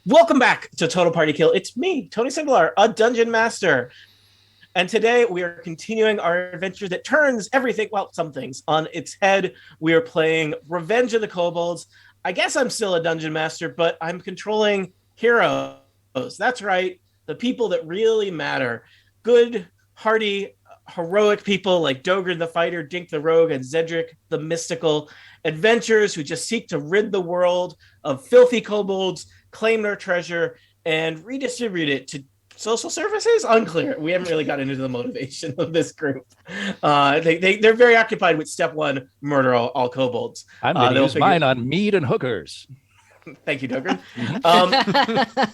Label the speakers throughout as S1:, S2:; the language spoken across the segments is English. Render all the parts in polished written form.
S1: Welcome back to Total Party Kill. It's me, Tony Singlar, a dungeon master. And today we are continuing our adventure that turns everything, well, some things, on its head. We are playing Revenge of the Kobolds. I guess I'm still a dungeon master, but I'm controlling heroes. That's right, the people that really matter. Good, hearty, heroic people like Dogran the Fighter, Dink the Rogue, and Zedric the Mystical. Adventurers who just seek to rid the world of filthy kobolds, claim their treasure, and redistribute it to social services. Unclear. We haven't really got into the motivation of this group. They're very occupied with step one: murder all kobolds.
S2: I'm going to
S1: They'll
S2: use
S1: figure.
S2: mine on meat and hookers.
S1: Thank you, Dogran.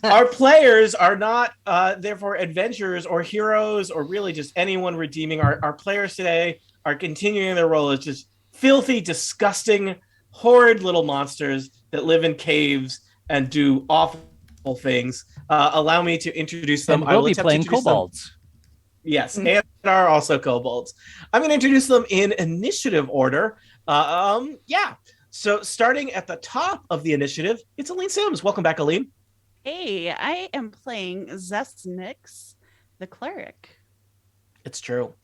S1: Our players are not, therefore, adventurers or heroes or really just anyone redeeming. Our players today are continuing their role as just filthy, disgusting, horrid little monsters that live in caves and do awful things. Allow me to introduce them.
S2: And
S1: I
S2: we'll
S1: will
S2: be
S1: attempt to
S2: playing
S1: introduce them.
S2: kobolds.
S1: Yes, and are also kobolds. I'm going to introduce them in initiative order. Yeah. So starting at the top of the initiative, it's Aline Sims. Welcome back, Aline.
S3: Hey, I am playing Zestnix, the cleric.
S1: It's true.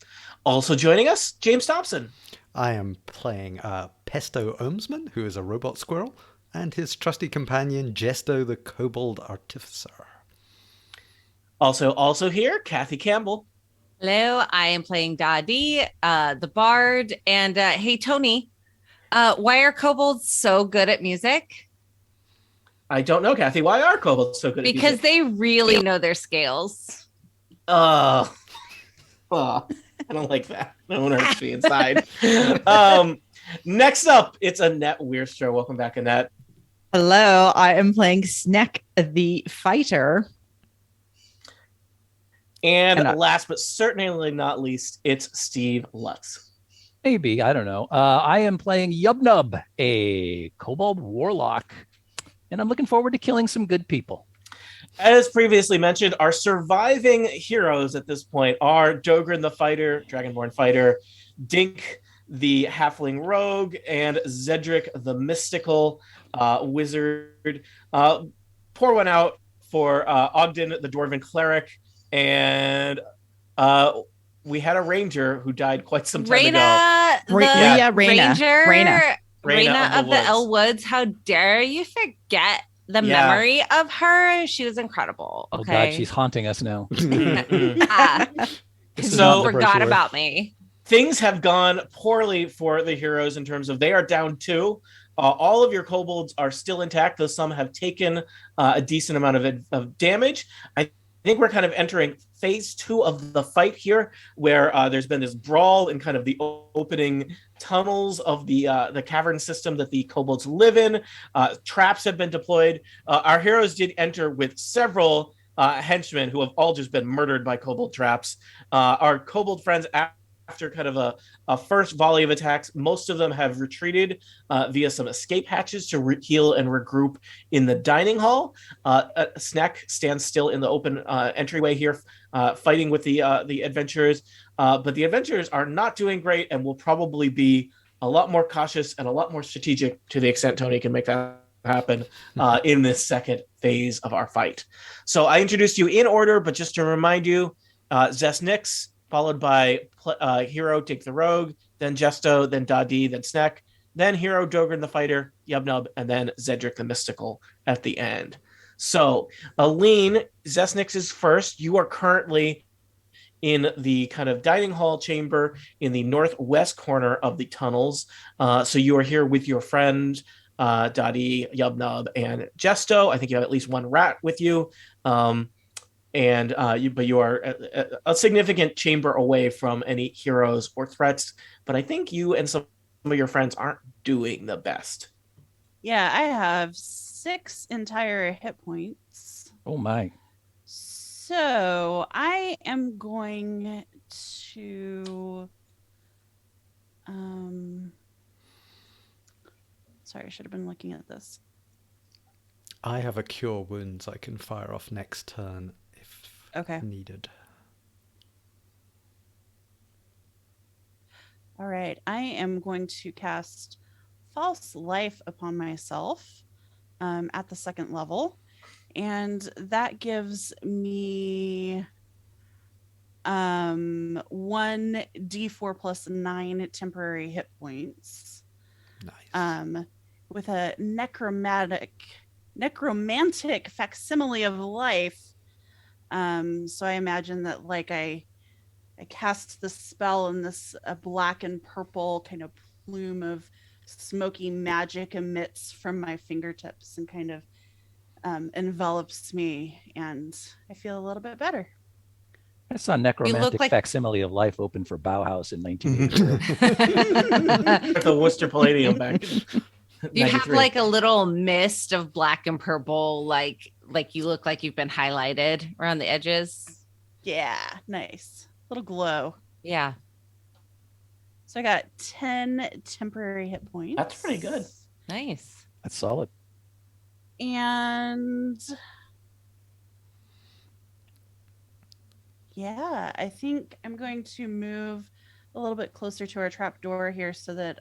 S1: Also joining us, James Thompson.
S4: I am playing Pesto Ohmsman, who is a robot squirrel, and his trusty companion, Jesto the Kobold Artificer.
S1: Also here, Kathy Campbell.
S5: Hello, I am playing Dadi, the bard. And hey, Tony, why are kobolds so good at music?
S1: I don't know, Kathy. Why are kobolds so good at
S5: Because
S1: music?
S5: they really know their scales.
S1: Oh, I don't like that. No one hurts me inside. Next up, it's Annette Weirstro. Welcome back, Annette.
S6: Hello, I am playing Snack the Fighter.
S1: And last but certainly not least, it's Steve Lutz.
S2: Maybe, I don't know. I am playing Yubnub, a kobold warlock, and I'm looking forward to killing some good people.
S1: As previously mentioned, our surviving heroes at this point are Dogran the Fighter, Dragonborn Fighter, Dink the Halfling Rogue, and Zedric the Mystical Wizard. Pour one out for Ogden the Dwarven Cleric, and we had a ranger who died quite some time ago.
S5: Raina
S1: Raina
S5: of the El Woods. How dare you forget the memory of her? She was incredible. Okay.
S2: Oh God, she's haunting us now.
S5: So forgot about me.
S1: Things have gone poorly for the heroes in terms of they are down 2. All of your kobolds are still intact, though some have taken a decent amount of damage. I think we're kind of entering phase 2 of the fight here, where there's been this brawl in kind of the opening tunnels of the cavern system that the kobolds live in. Traps have been deployed. Our heroes did enter with several henchmen who have all just been murdered by kobold traps. Our kobold friends, after kind of a first volley of attacks, most of them have retreated via some escape hatches to heal and regroup in the dining hall. Snack stands still in the open entryway here, fighting with the adventurers. But the adventurers are not doing great and will probably be a lot more cautious and a lot more strategic, to the extent Tony can make that happen in this second phase of our fight. So I introduced you in order, but just to remind you, Zestnix, followed by Hero Dink the Rogue, then Jesto, then Dadi, then Snack, then Hero Dogran the Fighter, Yubnub, and then Zedric the Mystical at the end. So, Aline, Zestnix is first. You are currently in the kind of dining hall chamber in the northwest corner of the tunnels. So you are here with your friend, Dadi, Yubnub, and Jesto. I think you have at least one rat with you. But you are a significant chamber away from any heroes or threats. But I think you and some of your friends aren't doing the best.
S3: Yeah, I have 6 entire hit points.
S2: Oh my.
S3: So I am going to sorry, I should have been looking at this.
S4: I have a cure wounds I can fire off next turn if needed.
S3: All right, I am going to cast False Life upon myself at the 2nd level. And that gives me 1d4 plus 9 temporary hit points.
S4: Nice.
S3: With a necromantic facsimile of life. So I imagine that like I cast the spell and this black and purple kind of plume of smoky magic emits from my fingertips and kind of envelops me, and I feel a little bit better.
S2: I saw Necromantic
S5: like-
S2: Facsimile of Life open for Bauhaus in 1984.
S1: At the Worcester Palladium back in
S5: You have
S1: 93.
S5: like a little mist of black and purple, like you look like you've been highlighted around the edges.
S3: Yeah, nice. Little glow.
S5: Yeah.
S3: So I got 10 temporary hit points.
S1: That's pretty good.
S5: Nice.
S2: That's solid.
S3: And yeah, I think I'm going to move a little bit closer to our trap door here so that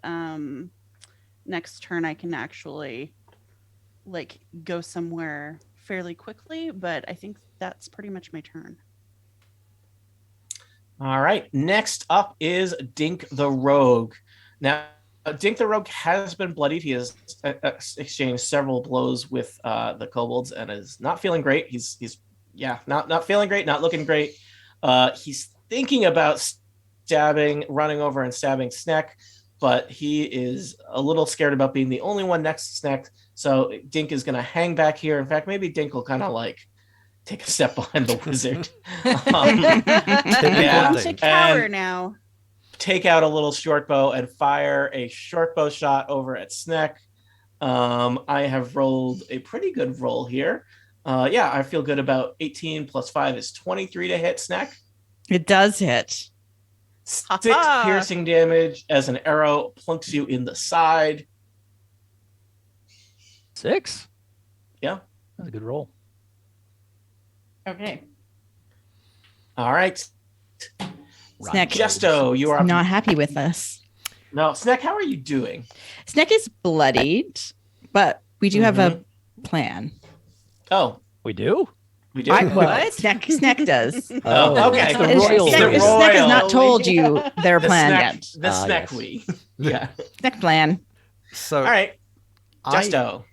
S3: next turn I can actually like go somewhere fairly quickly, but I think that's pretty much my turn.
S1: All right. Next up is Dink the Rogue. Now, Dink the Rogue has been bloodied. He has exchanged several blows with the kobolds and is not feeling great. He's not feeling great, not looking great. He's thinking about running over and stabbing Sneck, but he is a little scared about being the only one next to Sneck. So Dink is going to hang back here. In fact, maybe Dink will kind of like take a step behind the wizard.
S3: Yeah, to cower
S1: and
S3: now.
S1: take out a little short bow and fire a short bow shot over at Sneck. I have rolled a pretty good roll here. I feel good about 18 plus 5 is 23 to hit Sneck.
S6: It does hit.
S1: 6 piercing damage as an arrow plunks you in the side.
S2: 6?
S1: Yeah.
S2: That's a good roll.
S6: Okay.
S1: All right.
S6: Sneck
S1: Jesto, you are up.
S6: not happy with us.
S1: No, Sneck, how are you doing?
S6: Sneck is bloodied, but we do have a plan.
S1: Oh,
S2: We do?
S1: we do.
S6: Well, Sneck does.
S1: Oh, okay.
S2: It's the
S6: Sneck,
S2: royal
S1: Sneck-
S2: we.
S6: Sneck has not
S1: royal.
S6: told you their
S1: The
S6: plan
S1: Sneck,
S6: yet.
S1: the Sneck
S2: Yes.
S1: we. Yeah.
S6: Sneck plan.
S4: So
S1: All right.
S4: I,
S1: Jesto.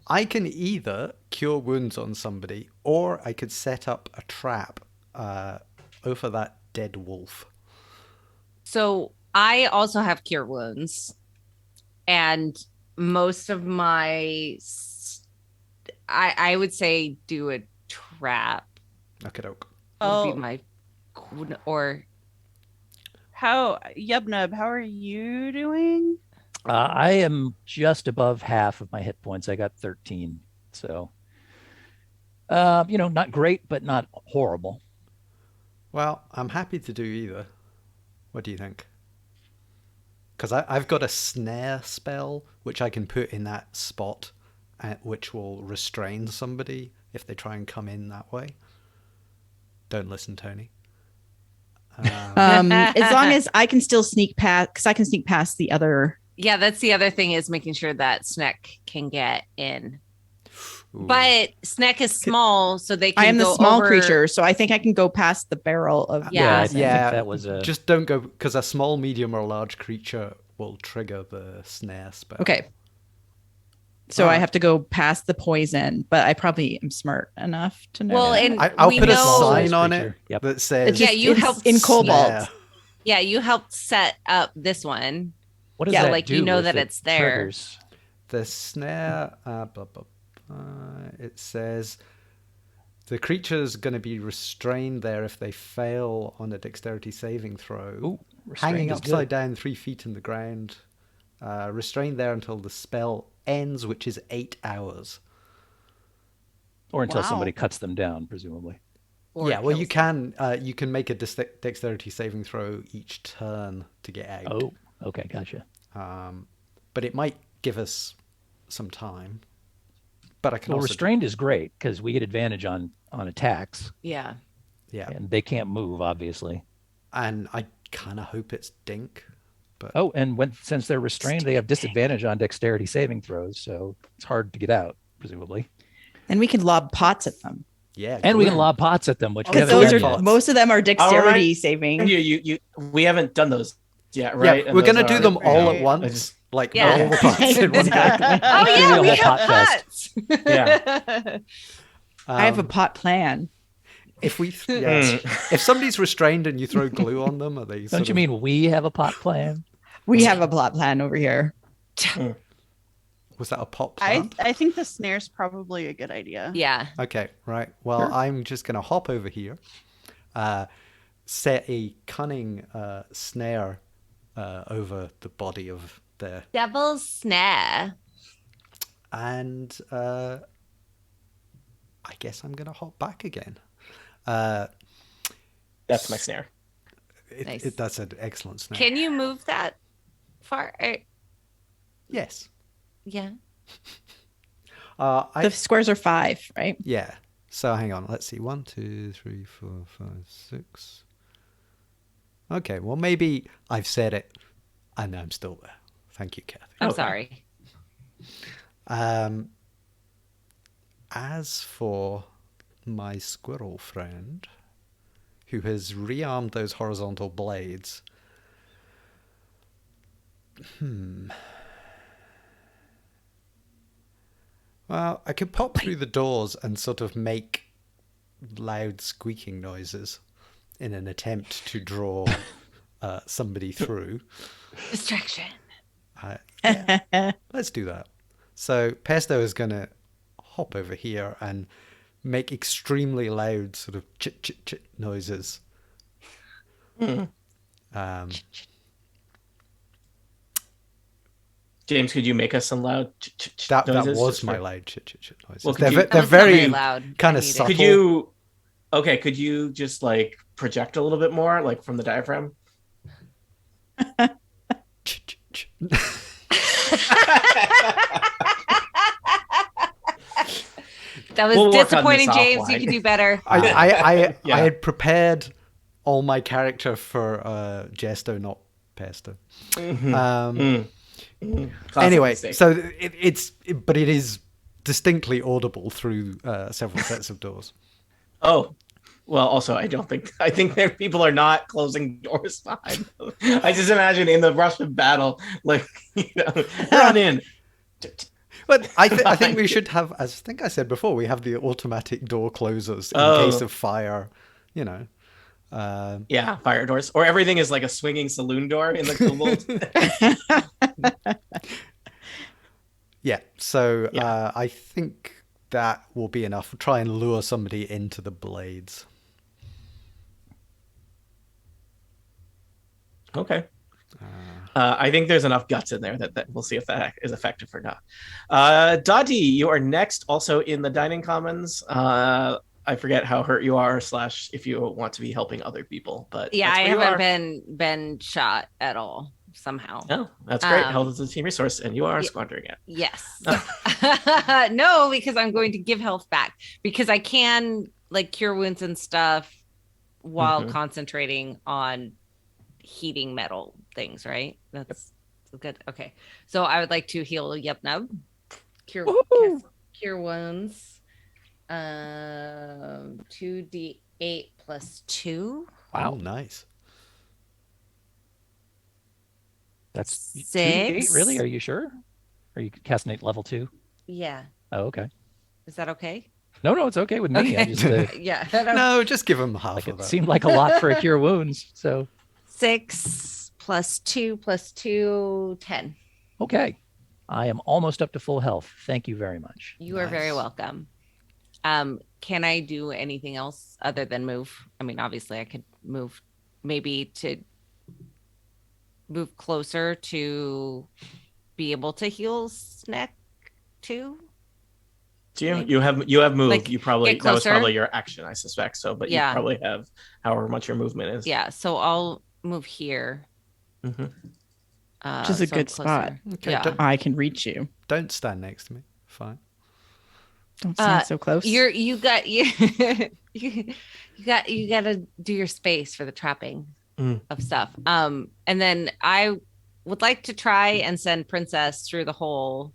S4: I can either cure wounds on somebody, or I could set up a trap over that dead wolf.
S5: So I also have cure wounds, and most of my, I would say, do a trap
S4: Okay, doke.
S5: would be my, or
S3: How Yubnub, how are you doing?
S2: I am just above half of my hit points. I got 13. So, not great, but not horrible.
S4: Well, I'm happy to do either. What do you think? Because I've got a snare spell which I can put in that spot, which will restrain somebody if they try and come in that way. Don't listen, Tony.
S6: As long as I can still sneak past, because I can sneak past the other.
S5: yeah, that's the other thing, is making sure that Sneck can get in.
S4: Ooh.
S5: But Sneck is small, so they can
S6: I am the
S5: go
S6: small
S5: over-
S6: creature, so I think I can go past the barrel of.
S5: Yeah,
S2: I think that was a.
S4: Just don't go, because a small, medium, or large creature will trigger the snare spell.
S6: Okay. So I have to go past the poison, but I probably am smart enough to know.
S5: Well,
S6: that.
S5: and
S4: I'll
S5: we
S4: put a
S5: know,
S4: sign on it
S2: creature. Yep.
S4: that says
S6: It's
S5: Yeah,
S6: just-
S5: you
S6: it's
S5: helped
S6: in
S5: snare.
S6: Kobold.
S5: yeah, you helped set up this one.
S2: What does
S6: yeah,
S2: that
S5: like, you
S2: do
S5: know
S2: if
S5: that
S2: it
S5: it's there.
S2: triggers?
S4: the snare. It says the creature's going to be restrained there if they fail on a dexterity saving throw.
S2: Ooh, restrained
S4: Hanging
S2: is
S4: upside
S2: good.
S4: down 3 feet in the ground. Restrained there until the spell ends, which is 8 hours.
S2: Or until
S3: Wow.
S2: somebody cuts them down, presumably.
S5: Or
S4: Yeah, well,
S5: kills
S4: you can make a dexterity saving throw each turn to get out.
S2: Oh, okay, gotcha.
S4: But it might give us some time. But I can
S2: Well,
S4: also
S2: restrained is great because we get advantage on attacks,
S5: Yeah.
S4: yeah,
S2: and they can't move, obviously.
S4: and I kind of hope it's Dink. But
S2: Oh, and since they're restrained, they have disadvantage on dexterity saving throws, so it's hard to get out, presumably.
S6: And we can lob pots at them.
S4: Yeah,
S2: And we can
S4: glue.
S2: lob pots at them, which we
S6: Because
S2: haven't
S6: those
S2: done
S6: are
S2: yet.
S6: most of them are dexterity
S1: And
S6: saving.
S1: we haven't done those yet, right?
S4: Yeah,
S1: And
S4: we're
S1: those
S4: gonna do
S1: are-
S4: them all
S3: Right.
S4: at once, like
S5: Yeah.
S4: all the pots in one go.
S6: Exactly.
S5: Oh
S2: Maybe
S5: yeah,
S2: a
S5: we
S2: whole
S5: have
S2: pot fest.
S5: pots.
S1: Yeah.
S6: I have a
S4: Um,
S6: pot plan.
S4: If we, yeah,
S1: Mm.
S4: if somebody's restrained and you throw glue on them, are they?
S2: Don't
S4: sort
S2: you
S4: of-
S2: mean we have a pot plan?
S6: We have a plot plan over here.
S4: Was that a pop
S3: I
S4: plant?
S3: I think the snare's probably a good idea.
S5: Yeah.
S4: Okay, right. Well, I'm just gonna hop over here, set a cunning snare over the body of there,
S5: Devil's snare.
S4: and I guess I'm gonna hop back again. Uh,
S1: That's my snare.
S5: Nice.
S4: That's an excellent snare.
S5: Can you move that far?
S4: Yes.
S5: Yeah.
S6: The squares are 5, right?
S4: Yeah. So hang on. Let's see. 1, 2, 3, 4, 5, 6. Okay. Well, maybe I've said it, and I'm still there. Thank you, Kathy.
S5: I'm
S1: Okay.
S5: sorry.
S4: As for my squirrel friend, who has rearmed those horizontal blades, well, I could pop through the doors and sort of make loud squeaking noises in an attempt to draw somebody through.
S5: Distraction.
S4: Yeah, let's do that. So Pesto is going to hop over here and make extremely loud sort of chit chit chit noises.
S1: James, could you make us some loud
S4: That
S1: noises?
S4: was
S1: Just
S4: my
S1: for-
S4: loud chit chit chit noises.
S1: Well, could
S4: they're
S1: you-
S4: ve-
S5: That
S4: they're
S5: was not
S4: very
S5: loud.
S4: kind
S5: I
S4: of
S5: need it.
S4: subtle.
S1: Could you? Okay, could you just like project a little bit more, like from the diaphragm?
S4: Chit, chit, chit.
S5: That was
S1: We'll work on
S5: disappointing,
S1: this
S5: James. You
S1: offline.
S5: can do better.
S4: I
S1: Yeah.
S4: had prepared all my character for Gesto, not Pesto.
S1: Classic
S4: Anyway,
S1: mistake.
S4: so but it is distinctly audible through several sets of doors.
S1: Oh, well, also, I think that people are not closing doors behind them. I just imagine in the rush of battle, like, run in.
S4: But I think we should have, as I think I said before, we have the automatic door closers in
S1: Oh.
S4: case of fire, you know.
S1: Yeah, fire doors. Or everything is like a swinging saloon door in the Kobold.
S4: Yeah, so
S1: Yeah.
S4: I think that will be enough. Try and lure somebody into the blades.
S1: Okay. I think there's enough guts in there that we'll see if that is effective or not. Dottie, you are next, also in the dining commons. I forget how hurt you are, / if you want to be helping other people, but
S5: Yeah,
S1: that's
S5: I
S1: where you
S5: haven't
S1: are.
S5: been shot at all somehow.
S1: Oh, that's great.
S5: Um,
S1: Health is a team resource, and you are
S5: yeah.
S1: squandering it.
S5: Yes. No, because I'm going to give health back because I can like cure wounds and stuff while
S1: Mhm.
S5: concentrating on heating metal things, right? That's good. Okay. So I would like to heal Yepnub. Cure
S6: Woohoo!
S5: cure wounds. 2d8 plus 2.
S2: Wow.
S4: Oh, nice.
S2: That's
S5: 6.
S2: 2d8, really? Are you sure? Are you casting at level 2?
S5: Yeah.
S2: Oh, okay.
S5: Is that okay?
S2: No, it's okay with me. I
S5: Okay.
S2: just
S5: Yeah. I don't-
S4: No, just give them half
S2: like
S4: of
S2: it
S4: that.
S2: seemed like a lot for a cure wounds. So
S5: 6 plus 2 plus 2, 10.
S2: okay. I am almost up to full health. Thank you very much.
S5: You are very
S4: Nice.
S5: welcome. Can I do anything else other than move? I mean, obviously I could move maybe to move closer to be able to heal Snack too.
S1: Do you?
S5: Like-
S1: You have moved.
S5: like,
S1: You probably
S5: get
S1: that was
S5: closer?
S1: probably your action, I suspect. So, but
S5: Yeah.
S1: you probably have however much your movement is.
S5: Yeah, so I'll move here.
S1: Mhm.
S6: Which is a
S5: so
S6: good
S5: closer.
S6: spot.
S4: Okay,
S5: Yeah.
S6: I can reach you.
S4: don't stand next to me. Fine.
S6: Don't stand so close.
S5: You got you got to do your space for the trapping
S1: Mm.
S5: of stuff. And then I would like to try and send Princess through the hole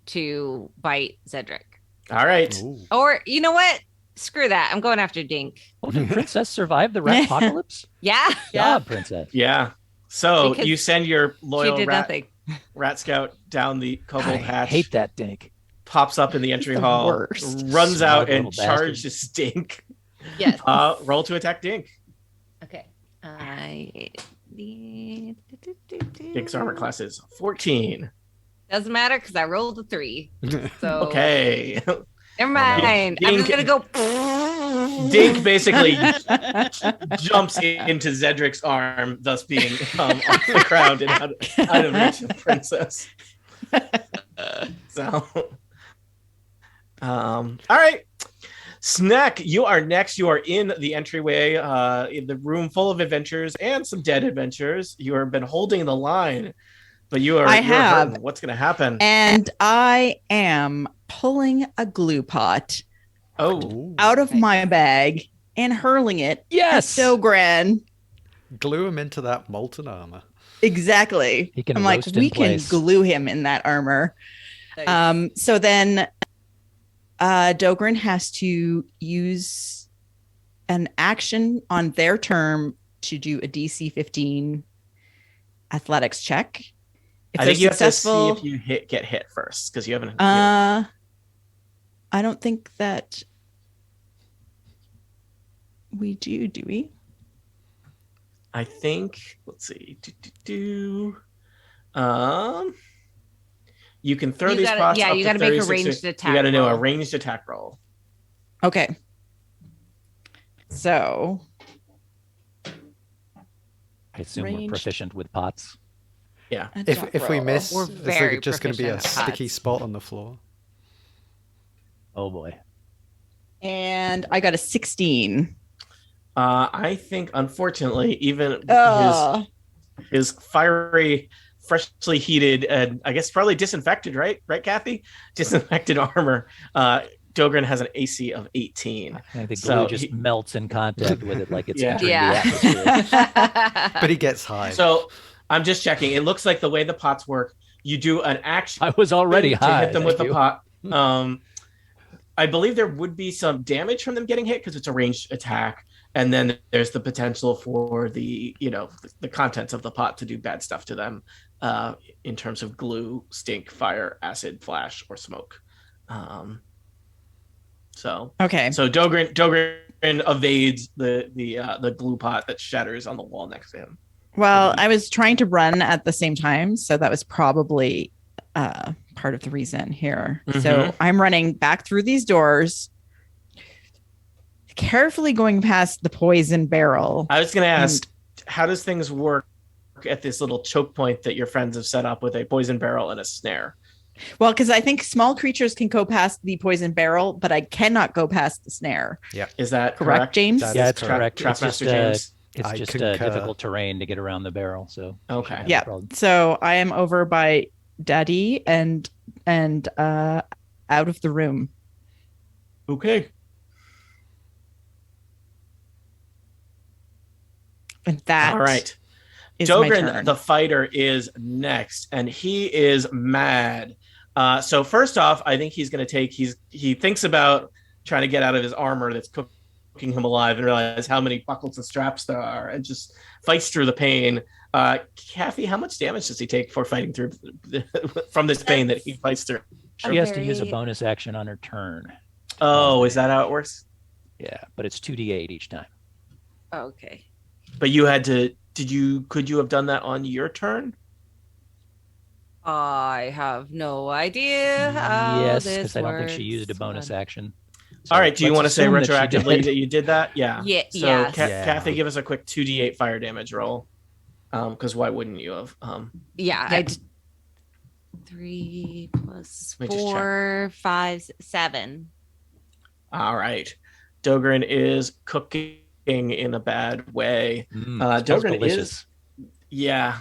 S5: to bite Cedric.
S1: All right.
S4: Ooh.
S5: Or you know what? Screw that. I'm going after Dink.
S2: Oh, did Princess survive the rat apocalypse?
S5: Yeah.
S3: Yeah.
S2: Job, Princess.
S1: Yeah. So
S5: Because
S1: you send your
S5: She
S1: loyal
S5: did
S1: rat,
S5: nothing.
S1: rat scout down the
S2: God,
S1: kobold
S2: I
S1: hatch.
S2: hate that Dink.
S1: Pops up in the entry
S6: the
S1: hall,
S6: worst.
S1: runs
S2: Smug
S1: out
S2: little
S1: and charges Dink.
S5: Yes.
S1: Roll to attack Dink.
S5: Okay.
S1: Dink's armor class is 14.
S5: Doesn't matter because I rolled a 3. So
S1: Okay.
S5: never mind. I'm just
S1: Dink-
S5: gonna go.
S1: Dink basically jumps into Zedric's arm, thus being off the ground and out of reach of Princess. So, all right. Snack, you are next. You are in the entryway, in the room full of adventures and some dead adventures. You have been holding the line, but you're
S6: have.
S1: hurting. What's going to happen?
S6: And I am pulling a glue pot
S1: Oh,
S4: Ooh.
S6: out of
S5: Nice.
S6: my bag and hurling it
S2: Yes.
S6: at Dogran.
S4: Glue him into that molten armor.
S6: Exactly.
S2: He can
S6: I'm like,
S2: roast in
S6: we can
S2: place.
S6: glue him in that armor. So then Dogran has to use an action on their term to do a DC 15 athletics check. If
S1: I
S6: they're
S1: think you have to see
S6: successful,
S1: if you get hit first because you haven't.
S6: I don't think that we do we?
S1: I think. Let's see. You can throw
S5: You
S1: these
S5: gotta-
S1: pots.
S5: yeah,
S1: up
S5: you
S1: to
S5: gotta make a
S1: 36
S5: ranged
S1: You
S5: attack
S1: got to do a
S5: roll.
S1: ranged attack roll.
S6: Okay. So
S2: I assume we're
S6: Ranged.
S2: proficient with pots.
S1: Yeah.
S4: If we miss,
S5: We're
S4: it's
S5: very
S4: just going to be a
S5: proficient at
S4: sticky
S5: pots.
S4: spot on the floor.
S2: Oh boy.
S6: and I got a 16.
S1: I think, unfortunately, even
S6: Oh,
S1: his fiery, freshly heated, and I guess probably disinfected, right, Kathy? Disinfected armor. Dogran has an AC of 18.
S2: I think the glue
S1: So
S2: just
S1: he-
S2: melts in contact with it like it's
S1: Yeah.
S2: entering the
S5: Yeah.
S2: atmosphere.
S4: But he gets high.
S1: So I'm just checking. It looks like the way the pots work, you do an action
S2: I was already
S1: to
S2: high.
S1: hit them with
S2: thank
S1: the
S2: you.
S1: pot. I believe there would be some damage from them getting hit because it's a ranged attack, and then there's the potential for the contents of the pot to do bad stuff to them, in terms of glue, stink, fire, acid, flash, or smoke. So
S6: okay.
S1: Dogran evades the glue pot that shatters on the wall next to him.
S6: Well, I was trying to run at the same time, so that was probably part of the reason here. So
S1: Mhm.
S6: I'm running back through these doors, carefully going past the poison barrel.
S1: I was going to ask, how does things work at this little choke point that your friends have set up with a poison barrel and a snare?
S6: Well, because I think small creatures can go past the poison barrel, but I cannot go past the snare.
S1: Is that
S6: Correct, James?
S4: That
S2: Yeah,
S4: is
S2: it's
S4: correct.
S2: correct. It's
S1: Trapmaster
S2: just
S1: James.
S2: it's
S4: I
S2: just
S4: concur.
S2: difficult terrain to get around the barrel. So
S1: Okay.
S2: no
S6: Yeah.
S2: problem.
S6: So I am over by Daddy and out of the room.
S1: Okay.
S6: And that
S1: All right.
S6: is my
S1: Dogran,
S6: turn.
S1: the fighter, is next, and he is mad. So first off, I think he's going to take. He thinks about trying to get out of his armor that's cooking him alive, and realize how many buckles and straps there are, and just fights through the pain. Kathy, how much damage does he take for fighting through from this pain that he fights through?
S2: She has to use a
S5: very-
S2: bonus action on her turn.
S1: Oh, is that how it works?
S2: Yeah, but it's 2d8 each time.
S5: Okay.
S1: But you had to. Could you have done that on your turn?
S5: I have no idea how
S2: Yes,
S5: this
S2: because I don't think she used a
S5: works,
S2: bonus
S5: but-
S2: action.
S1: All right. Do you
S2: let's
S1: want to say
S2: assume that she
S1: retroactively
S2: did.
S1: that you did that? Yeah.
S5: Yeah,
S1: So,
S5: yes.
S4: Yeah.
S1: Kathy, give us a quick 2d8 fire damage roll. Because why wouldn't you have?
S5: Yeah,
S6: Yeah.
S5: I did 3 plus
S1: Let me just check.
S5: 4, 5, 7.
S1: All right. Dogran is cooking in a bad way.
S2: Smells
S1: Dogran
S2: delicious.
S1: Yeah.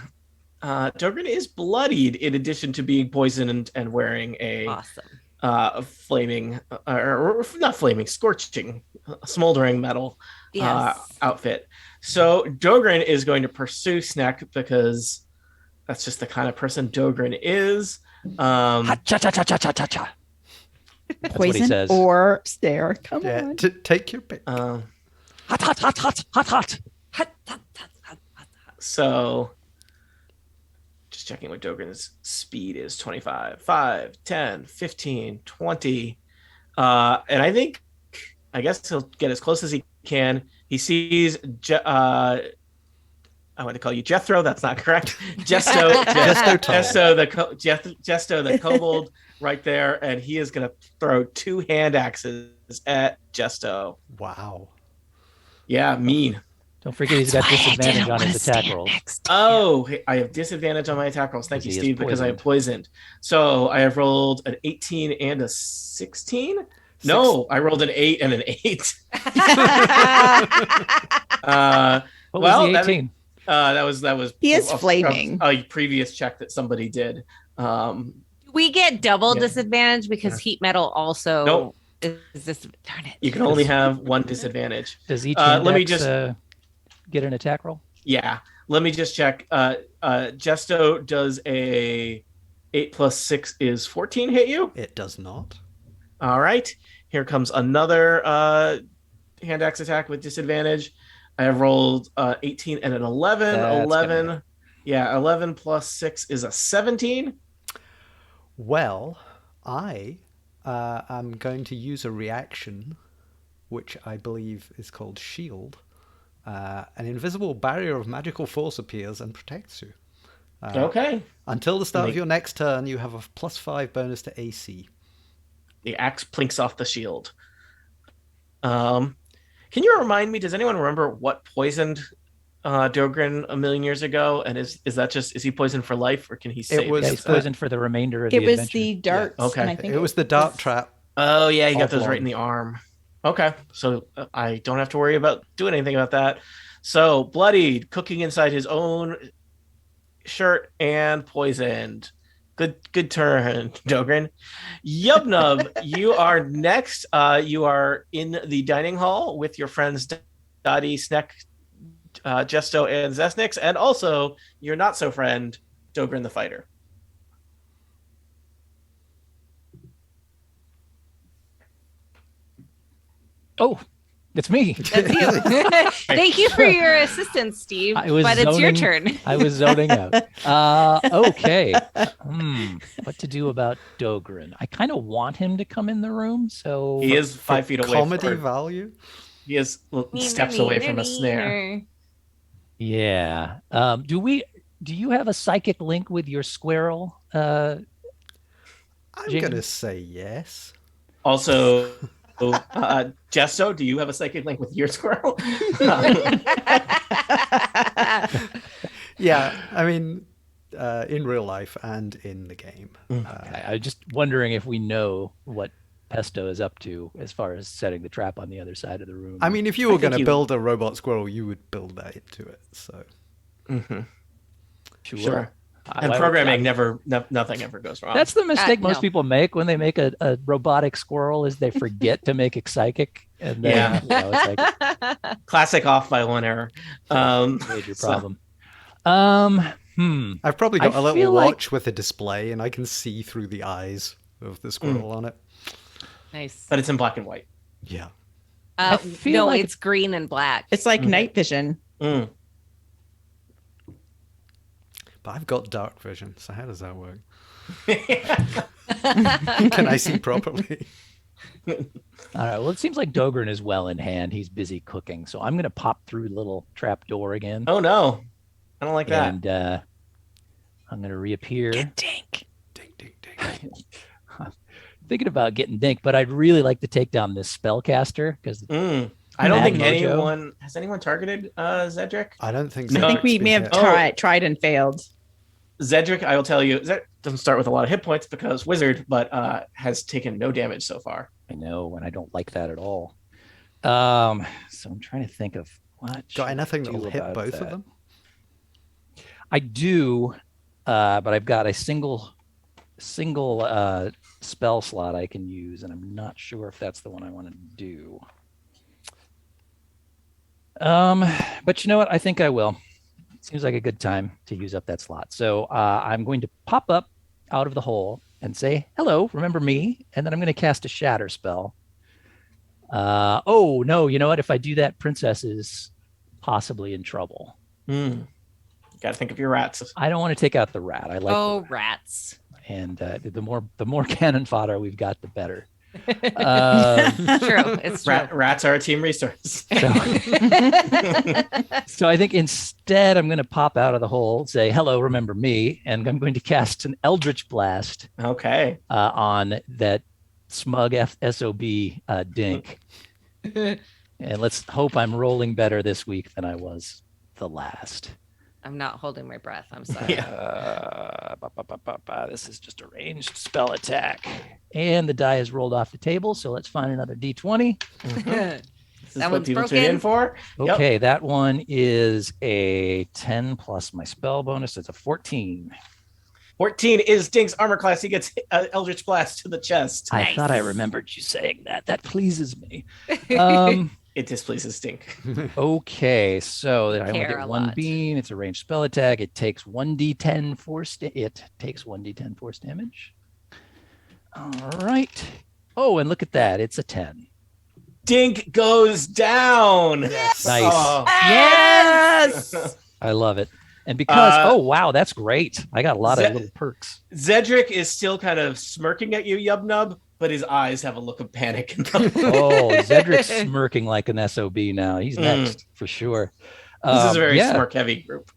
S1: Dogran is bloodied in addition to being poisoned and wearing a
S5: Awesome.
S1: flaming, or not flaming, scorching, smoldering metal
S5: Yes.
S1: outfit. So Dogran is going to pursue Snack because that's just the kind of person Dogran is.
S2: Ha, cha cha cha cha cha cha cha. That's what he
S6: Poison
S2: says.
S6: or stare. Come
S4: Yeah,
S6: on.
S4: take your pick.
S2: Hot, hot, hot, hot, hot, hot.
S1: So, just checking what Dogren's speed is 25, 5, 10, 15, 20. And I guess he'll get as close as he can. He sees, I want to call you Jethro. That's not correct. Jesto, Jesto the kobold right there. And he is going to throw 2 hand axes at Jesto.
S4: Wow.
S1: Yeah, mean.
S2: Don't forget he's got disadvantage on his attack rolls.
S1: Oh, I have disadvantage on my attack rolls. Thank you, Steve, because I have poisoned. So I have rolled an 18 and a 16. No, I rolled an 8 and an 8.
S2: What was the 18?
S1: That was
S6: He is flaming.
S1: A previous check that somebody did.
S5: We get double disadvantage because heat metal also
S1: Nope.
S5: is this. Darn it!
S1: You can only have 1 disadvantage.
S2: Does each
S1: let me
S2: index,
S1: just
S2: get an attack roll?
S1: Yeah, let me just check. Jesto, does a 8 plus 6 is 14 hit you?
S4: It does not.
S1: All right. Here comes another hand axe attack with disadvantage. I have rolled 18 and an 11.
S2: That's
S1: 11. Yeah, 11 plus 6 is a 17.
S4: Well, I am going to use a reaction, which I believe is called Shield. An invisible barrier of magical force appears and protects you.
S1: Okay.
S4: Until the start of your next turn, you have a +5 bonus to AC.
S1: The axe plinks off the shield. Can you remind me, does anyone remember what poisoned Dogren a million years ago? And is he poisoned for life, or can he save
S4: was-
S2: Yeah, he's poisoned for the remainder of
S6: It
S2: the
S6: was
S2: adventure.
S6: the darts.
S1: Yeah, okay.
S6: And I think
S4: It was the dart
S6: was-
S4: trap.
S1: Oh, yeah, you got those
S4: Oblong.
S1: right in the arm. Okay, so I don't have to worry about doing anything about that. So, bloodied, cooking inside his own shirt, and poisoned. Good turn, Dogren. Yubnub, you are next. You are in the dining hall with your friends Dottie, Sneck, Jesto, and Zesnix, and also your not-so-friend, Dogren the Fighter.
S2: Oh, it's me.
S5: That's you. Thank you for your assistance, Steve.
S2: I was
S5: But it's your
S2: zoning-
S5: turn.
S2: I was zoning out. Okay. What to do about Dogren? I kind of want him to come in the room, so
S1: He is 5 feet away.
S4: Comedy value?
S1: He is steps away from a snare.
S2: yeah. Do you have a psychic link with your squirrel?
S4: I'm
S2: James?
S4: going to say yes.
S1: Also, Jesto, do you have a psychic link with your squirrel?
S4: Yeah, I mean, in real life and in the game.
S2: Okay, I was just wondering if we know what Pesto is up to as far as setting the trap on the other side of the room.
S4: I mean, if you were
S1: think
S4: going to
S1: you-
S4: build a robot squirrel, you would build that into it. So
S1: Sure.
S2: I-
S1: And
S2: I-
S1: programming nothing ever goes wrong.
S2: That's the mistake most
S5: no.
S2: people make when they make a robotic squirrel is they forget to make it psychic, and then it's like
S1: classic off by 1 error.
S2: major
S1: so-
S2: problem.
S4: I've probably got
S2: I
S4: a little
S2: feel like-
S4: watch with a display, and I can see through the eyes of the squirrel on it.
S5: Nice.
S1: But it's in black and white.
S4: Yeah.
S2: I feel
S5: No,
S2: like-
S5: it's green and black.
S6: It's like night vision.
S1: Mm.
S4: But I've got dark vision, so how does that work? Can I see properly?
S2: All right. Well, it seems like Dogren is well in hand. He's busy cooking, so I'm going to pop through the little trap door again,
S1: Oh no, I don't like that.
S2: and I'm going to reappear.
S6: Dink.
S4: Ding, ding, ding.
S2: Thinking about getting dinked, but I'd really like to take down this spellcaster because
S1: I don't think
S2: Mojo.
S1: anyone targeted Zedric.
S4: I don't think
S1: No,
S4: so.
S6: I think we
S4: It's
S6: may
S4: been
S6: have
S4: hit.
S6: tried and failed.
S1: Zedric, I will tell you, Zedric doesn't start with a lot of hit points because wizard, but has taken no damage so far.
S2: I know, and I don't like that at all. So I'm trying to think of what. should
S4: Got
S2: I
S4: anything
S2: do
S4: that'll hit
S2: about
S4: both
S2: that?
S4: of them?
S2: I do, but I've got a single spell slot I can use, and I'm not sure if that's the one I want to do. But you know what? I think I will. Seems like a good time to use up that slot. So I'm going to pop up out of the hole and say, hello, remember me? And then I'm going to cast a shatter spell. Oh, no, you know what? If I do that, Princess is possibly in trouble.
S1: Gotta think of your rats.
S2: I don't want to take out the rat. I like the rat.
S5: rats.
S2: And the more cannon fodder we've got, the better.
S5: It's true. It's true.
S1: Rats are a team resource.
S2: So I think instead I'm going to pop out of the hole, say, hello, remember me, and I'm going to cast an Eldritch Blast
S1: Okay.
S2: on that smug SOB Dink. And let's hope I'm rolling better this week than I was the last.
S5: I'm not holding my breath. I'm sorry.
S2: This is just a ranged spell attack. And the die is rolled off the table, so let's find another D20.
S1: This is
S5: That
S1: what
S5: one's
S1: people
S5: broken.
S1: tune in for.
S2: Okay, that one is a 10 plus my spell bonus. It's a 14.
S1: 14 is Dink's armor class. He gets Eldritch Blast to the chest.
S2: I thought I remembered you saying that. That pleases me.
S1: It displeases Dink.
S2: Okay, so then I only
S5: Care
S2: get
S5: a
S2: one
S5: lot.
S2: beam. It's a ranged spell attack. It takes 1d10 force. It takes 1d10 force damage. All right. Oh, and look at that. It's a 10.
S1: Dink goes down.
S4: Yes.
S2: Nice.
S1: Oh.
S6: Yes.
S2: I love it. And because, oh, wow, that's great. I got a lot of
S1: Ze-
S2: little perks.
S1: Zedric is still kind of smirking at you, Yubnub, but his eyes have a look of panic in them.
S2: Oh, Zedric's smirking like an SOB now. He's next for sure.
S1: This is a very
S2: yeah.
S1: smirk-heavy group.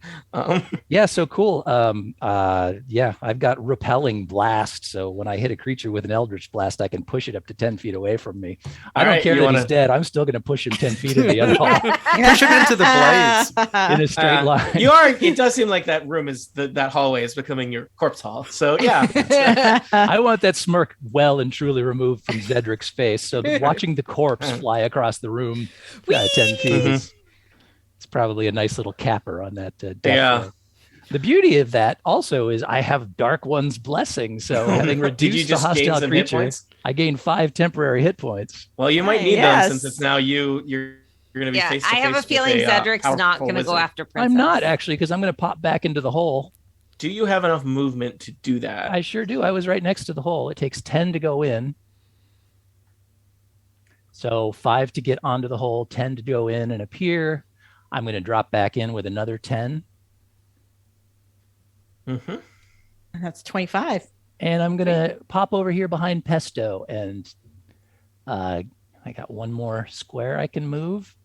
S2: Yeah, so cool. Yeah, I've got repelling blast. So when I hit a creature with an Eldritch Blast, I can push it up to 10 feet away from me. I don't care that he's dead. I'm still going to push him 10 feet in the other hall
S4: Push him into the blades.
S2: in a straight line.
S1: It does seem like that room is that hallway is becoming your corpse hall. So yeah.
S2: I want that smirk well and truly removed from Zedric's face. So watching the corpse fly across the room 10 feet is it's probably a nice little capper on that death row. The beauty of that also is I have Dark One's blessing. So having reduced the hostile creature, I gain 5 temporary hit points.
S1: Well, you might need them since it's now you're going to be face to face.
S5: I have a feeling Zedric's not going to go after Princess.
S2: I'm not actually, because I'm going to pop back into the hole.
S1: Do you have enough movement to do that?
S2: I sure do. I was right next to the hole. It takes 10 to go in. So 5 to get onto the hole, 10 to go in and appear. I'm going to drop back in with another 10.
S1: Mm-hmm.
S6: That's 25.
S2: And I'm going to pop over here behind Pesto. And I got one more square I can move.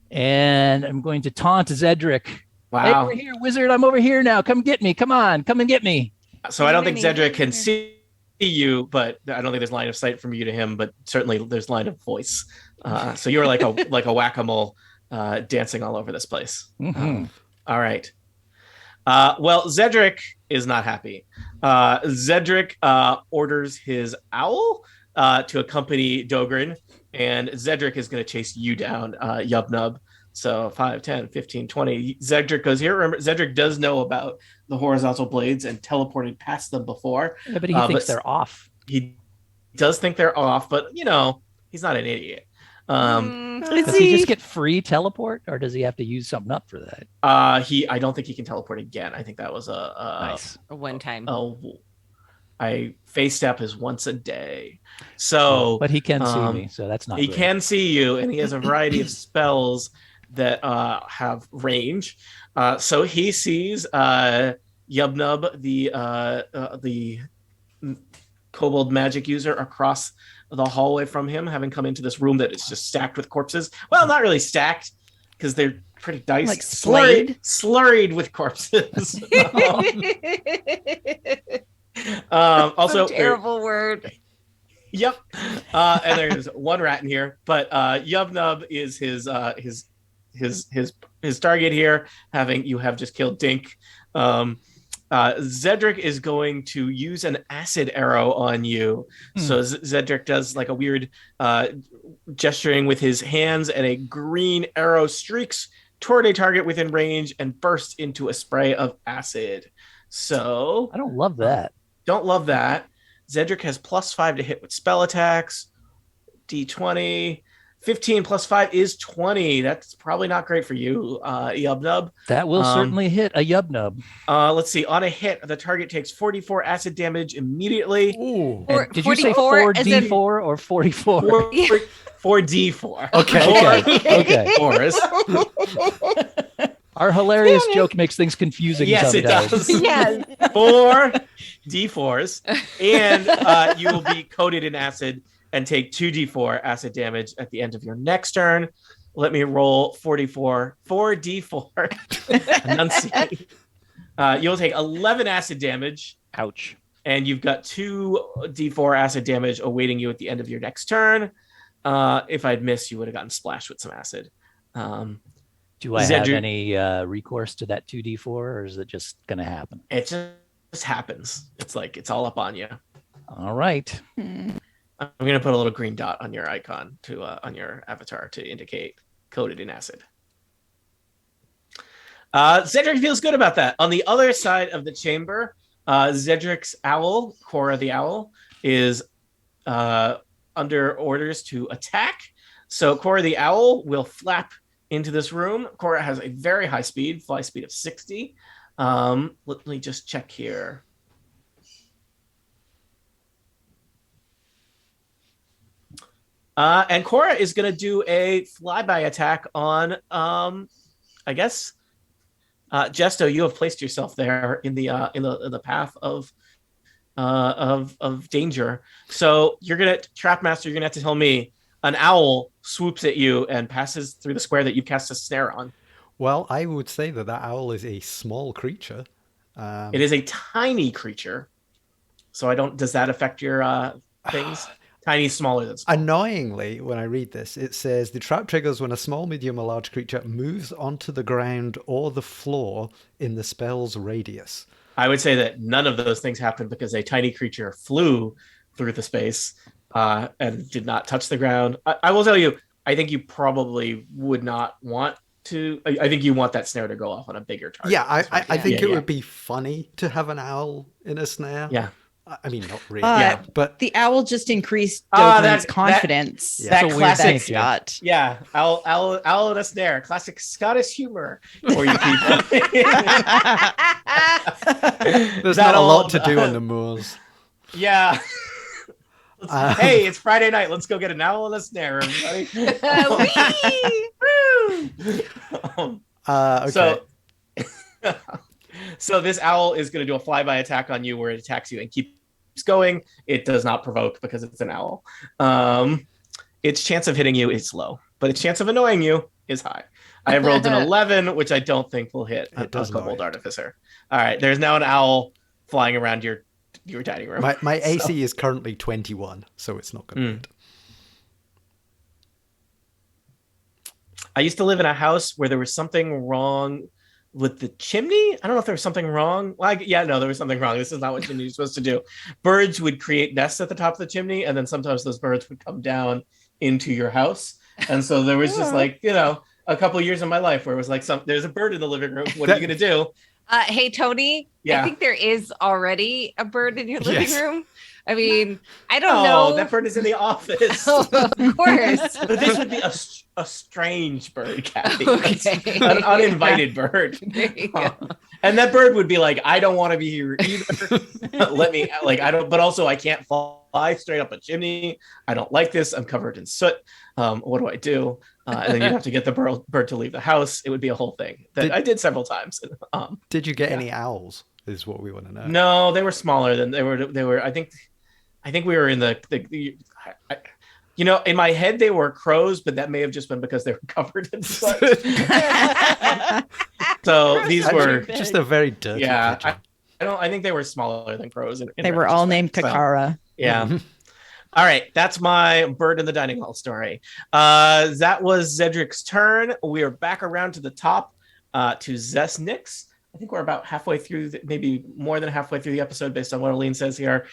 S2: And I'm going to taunt Zedric.
S1: Wow.
S2: Hey, over here, wizard. I'm over here now. Come get me. Come on. Come and get me.
S1: So I don't think Zedric can see you, but I don't think there's line of sight from you to him, but certainly there's line of voice. So you're like a whack-a-mole dancing all over this place.
S2: Mm-hmm.
S1: All right. Well, Zedric is not happy. Zedric orders his owl to accompany Dogrin, and Zedric is going to chase you down, Yubnub. So 5, 10, 15, 20. Zedric goes here. Remember, Zedric does know about the horizontal blades and teleported past them before.
S2: Yeah, but he thinks they're off.
S1: He does think they're off, but, he's not an idiot.
S2: Does he just get free teleport, or does he have to use something up for that?
S1: I don't think he can teleport again. I think that was a
S5: one time.
S1: Face step is once a day. So,
S2: but he can see me, so that's not.
S1: He
S2: great.
S1: can see you, and he has a variety of spells that have range. So he sees Yubnub, the kobold magic user, across the hallway from him, having come into this room that is just stacked with corpses. Well, not really stacked, because they're pretty diced.
S6: Like slurried
S1: with corpses. Also,
S5: terrible word.
S1: Yep. And there's one rat in here, but Yubnub is his target here. You have just killed Dink. Zedric is going to use an acid arrow on you. So Zedric does like a weird gesturing with his hands, and a green arrow streaks toward a target within range and bursts into a spray of acid. So
S2: I don't love that.
S1: Don't love that. Zedric has +5 to hit with spell attacks. D20. 15 plus 5 is 20. That's probably not great for you, Yubnub.
S2: That will certainly hit a Yubnub.
S1: Let's see. On a hit, the target takes 44 acid damage immediately.
S4: Ooh.
S2: And did you say
S5: 44
S2: 4d4 or 44?
S1: 4d4.
S2: Okay.
S1: Fours.
S2: Our hilarious joke makes things confusing
S1: Yes, it
S2: sometimes.
S1: does.
S5: Yes.
S1: 4 d4s, and you will be coated in acid and take 2d4 acid damage at the end of your next turn. Let me roll 4d4. Enunciate. You'll take 11 acid damage.
S2: Ouch.
S1: And you've got 2d4 acid damage awaiting you at the end of your next turn. If I'd missed, you would have gotten splashed with some acid.
S2: Do I have any recourse to that 2d4, or is it just going to happen?
S1: It just happens. It's like it's all up on you.
S2: All right.
S1: I'm going to put a little green dot on your icon on your avatar to indicate coated in acid. Zedric feels good about that. On the other side of the chamber, Zedric's owl, Cora the owl, is under orders to attack. So Cora the owl will flap into this room. Cora has a very high speed, fly speed of 60. Let me just check here. And Cora is going to do a flyby attack on, I guess, Jesto. You have placed yourself there in the path of danger. So you're gonna Trapmaster. You're gonna have to tell me an owl swoops at you and passes through the square that you cast a snare on.
S4: Well, I would say that owl is a small creature.
S1: It is a tiny creature. So does that affect your things? Tiny, smaller than small.
S4: Annoyingly, when I read this, it says the trap triggers when a small, medium, or large creature moves onto the ground or the floor in the spell's radius.
S1: I would say that none of those things happened because a tiny creature flew through the space and did not touch the ground. I will tell you, I think you probably would not want to. I think you want that snare to go off on a bigger target.
S4: Yeah, I think it would be funny to have an owl in a snare.
S1: Yeah.
S4: I mean, not really, but
S6: the owl just increased Dogren's confidence.
S1: That classic
S6: Scott.
S1: Yeah, owl in a snare, classic Scottish humor for you people.
S4: There's not a lot to do on the moors.
S1: Yeah. Hey, it's Friday night. Let's go get an owl in a snare, everybody.
S4: Okay.
S1: So this owl is going to do a flyby attack on you where it attacks you and keeps going. It does not provoke because it's an owl. Its chance of hitting you is low, but its chance of annoying you is high. I have rolled an 11, which I don't think will hit a Kobold Artificer. All right, there's now an owl flying around your dining room.
S4: My AC is currently 21, so it's not going to hit.
S1: I used to live in a house where there was something wrong with the chimney. I don't know if there was something wrong. There was something wrong. This is not what chimney is supposed to do. Birds would create nests at the top of the chimney, and then sometimes those birds would come down into your house. And so there was just a couple of years of my life where it was like there's a bird in the living room. What are you going to do?
S5: Hey, Tony. Yeah. I think there is already a bird in your living room. I mean, I don't know.
S1: That bird is in the office.
S5: Oh, of course.
S1: But this would be a strange bird, Kathy. Okay. An uninvited bird.
S5: There you go.
S1: And that bird would be like, I don't want to be here either. Let me, but also I can't fly straight up a chimney. I don't like this. I'm covered in soot. What do I do? And then you'd have to get the bird to leave the house. It would be a whole thing that I did several times.
S4: Did you get any owls? Is what we want to know.
S1: No, they were smaller than they were. I think we were in in my head they were crows, but that may have just been because they were covered in soot. So these were
S4: just a very dirty.
S1: Yeah, I think they were smaller than crows.
S6: They were all named Kakara.
S1: So, yeah. All right, that's my bird in the dining hall story. That was Zedric's turn. We are back around to the top to Zesnix. I think we're about halfway through, maybe more than halfway through the episode based on what Aline says here.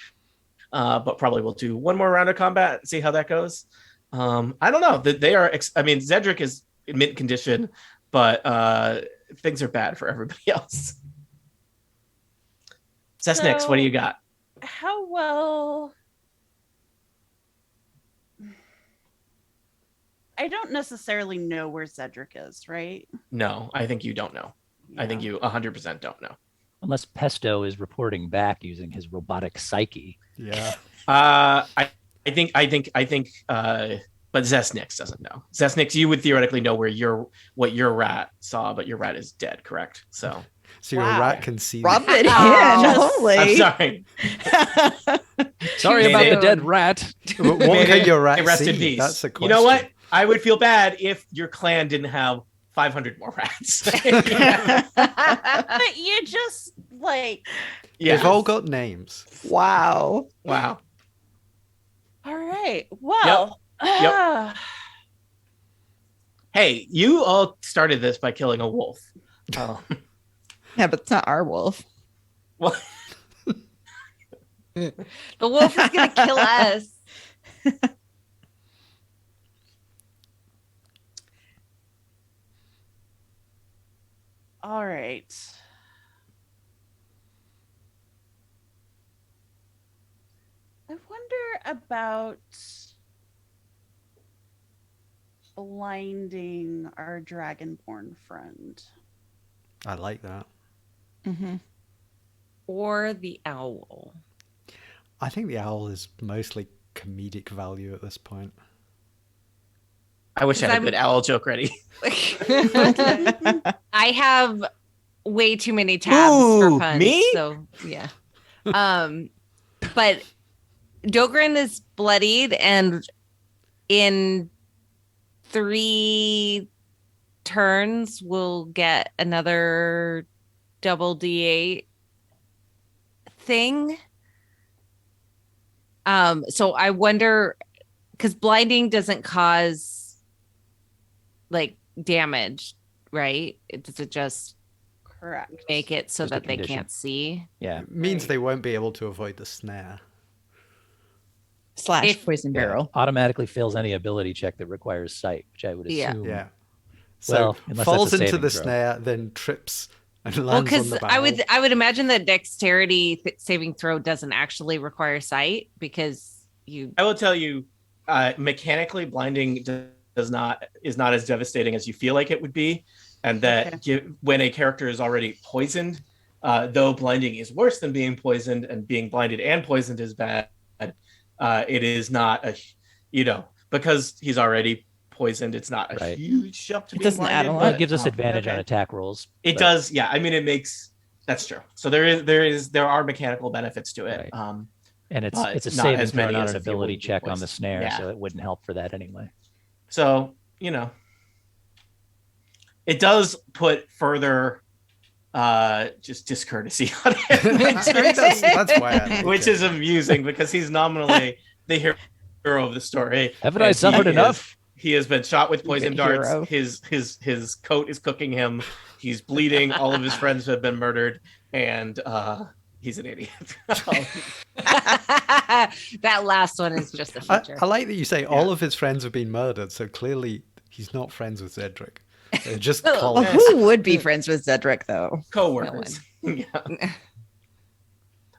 S1: But probably we'll do one more round of combat and see how that goes. I don't know. They are. Zedric is in mint condition, but things are bad for everybody else. Zesnix, what do you got?
S3: How well? I don't necessarily know where Cedric is, right?
S1: No, I think you don't know. I think
S3: Yeah.
S1: you 100% don't know.
S2: Unless Pesto is reporting back using his robotic psyche.
S4: Yeah.
S1: I think. But Zesnix doesn't know. Zesnix, you would theoretically know what your rat saw, but your rat is dead, correct? So
S4: So your
S3: Wow.
S4: rat can see.
S6: Rub it in.
S5: Just-
S6: Holy.
S1: I'm sorry.
S2: Sorry
S1: May
S2: about
S1: they-
S2: the dead rat.
S4: What
S1: May
S4: can
S1: they
S4: your rat
S1: rest
S4: see?
S1: in peace.
S4: That's a question.
S1: You know what? I would feel bad if your clan didn't have 500 more rats.
S3: But you just like,
S1: Yeah.
S4: They've all got names.
S6: Wow.
S1: Wow.
S3: all right. Well,
S1: Hey, you all started this by killing a wolf. Oh.
S6: Yeah, but it's not our wolf.
S1: Well,
S5: The wolf is gonna kill us.
S3: all right. I wonder about blinding our dragonborn friend.
S4: I like that.
S6: Mm-hmm.
S5: Or the owl.
S4: I think the owl is mostly comedic value at this point.
S1: I wish I had a
S5: I'm-
S1: good owl joke ready.
S5: I have way too many tabs
S1: Ooh,
S5: for puns.
S1: me?
S5: So yeah. But Dogrin is bloodied, and in 3 turns we'll get another double D8 thing. So I wonder, because blinding doesn't cause like damage, right? Does it just
S3: Correct.
S5: make it so
S2: Just a
S5: that they
S2: condition.
S5: can't see?
S2: Yeah.
S4: It means
S3: Right.
S4: they won't be able to avoid the snare.
S6: Slash
S5: If-
S6: poison
S2: Yeah.
S6: barrel.
S2: Automatically fails any ability check that requires sight, which I would
S5: Yeah.
S2: assume.
S4: Yeah.
S2: Well,
S4: So
S2: unless
S4: falls
S2: that's a
S4: into
S2: saving
S4: the
S2: throw.
S4: snare, then trips and
S5: Well,
S4: lands on
S5: because
S4: the barrel.
S5: I would imagine that dexterity saving throw doesn't actually require sight, because you
S1: I will tell you, mechanically, blinding is not as devastating as you feel like it would be, and that when a character is already poisoned, though blinding is worse than being poisoned, and being blinded and poisoned is bad. It is not because he's already poisoned. It's not a
S2: Right.
S1: huge jump to
S6: It
S1: being
S6: doesn't add
S1: blinded,
S6: a lot.
S2: Well,
S1: but
S2: it gives us advantage on
S3: okay.
S2: attack rolls.
S1: It
S2: but-
S1: does, yeah. I mean, it makes that's true. So there are mechanical benefits to it.
S2: Right. And it's
S1: but
S2: it's a
S1: not
S2: saving
S1: as
S2: throw,
S1: many
S2: not
S1: as
S2: an
S1: if you
S2: ability
S1: wouldn't be
S2: check on the
S1: poisoned.
S2: snare,
S1: Yeah.
S2: so it wouldn't help for that anyway.
S1: So it does put further just discourtesy on him,
S4: that's why I like
S1: which
S4: it.
S1: is amusing because he's nominally the hero of the story.
S2: Haven't I
S1: And
S2: suffered
S1: he
S2: enough?
S1: He has been shot with poison
S6: Good
S1: darts.
S6: hero.
S1: His coat is cooking him. He's bleeding. All of his friends have been murdered, and he's an idiot.
S5: that last one is just a
S4: I,
S5: feature.
S4: I like that you say all of his friends have been murdered, so clearly he's not friends with Cedric. They're just
S6: Well,
S4: colleagues.
S6: who would be friends with Cedric, though?
S1: Co-workers. Yeah.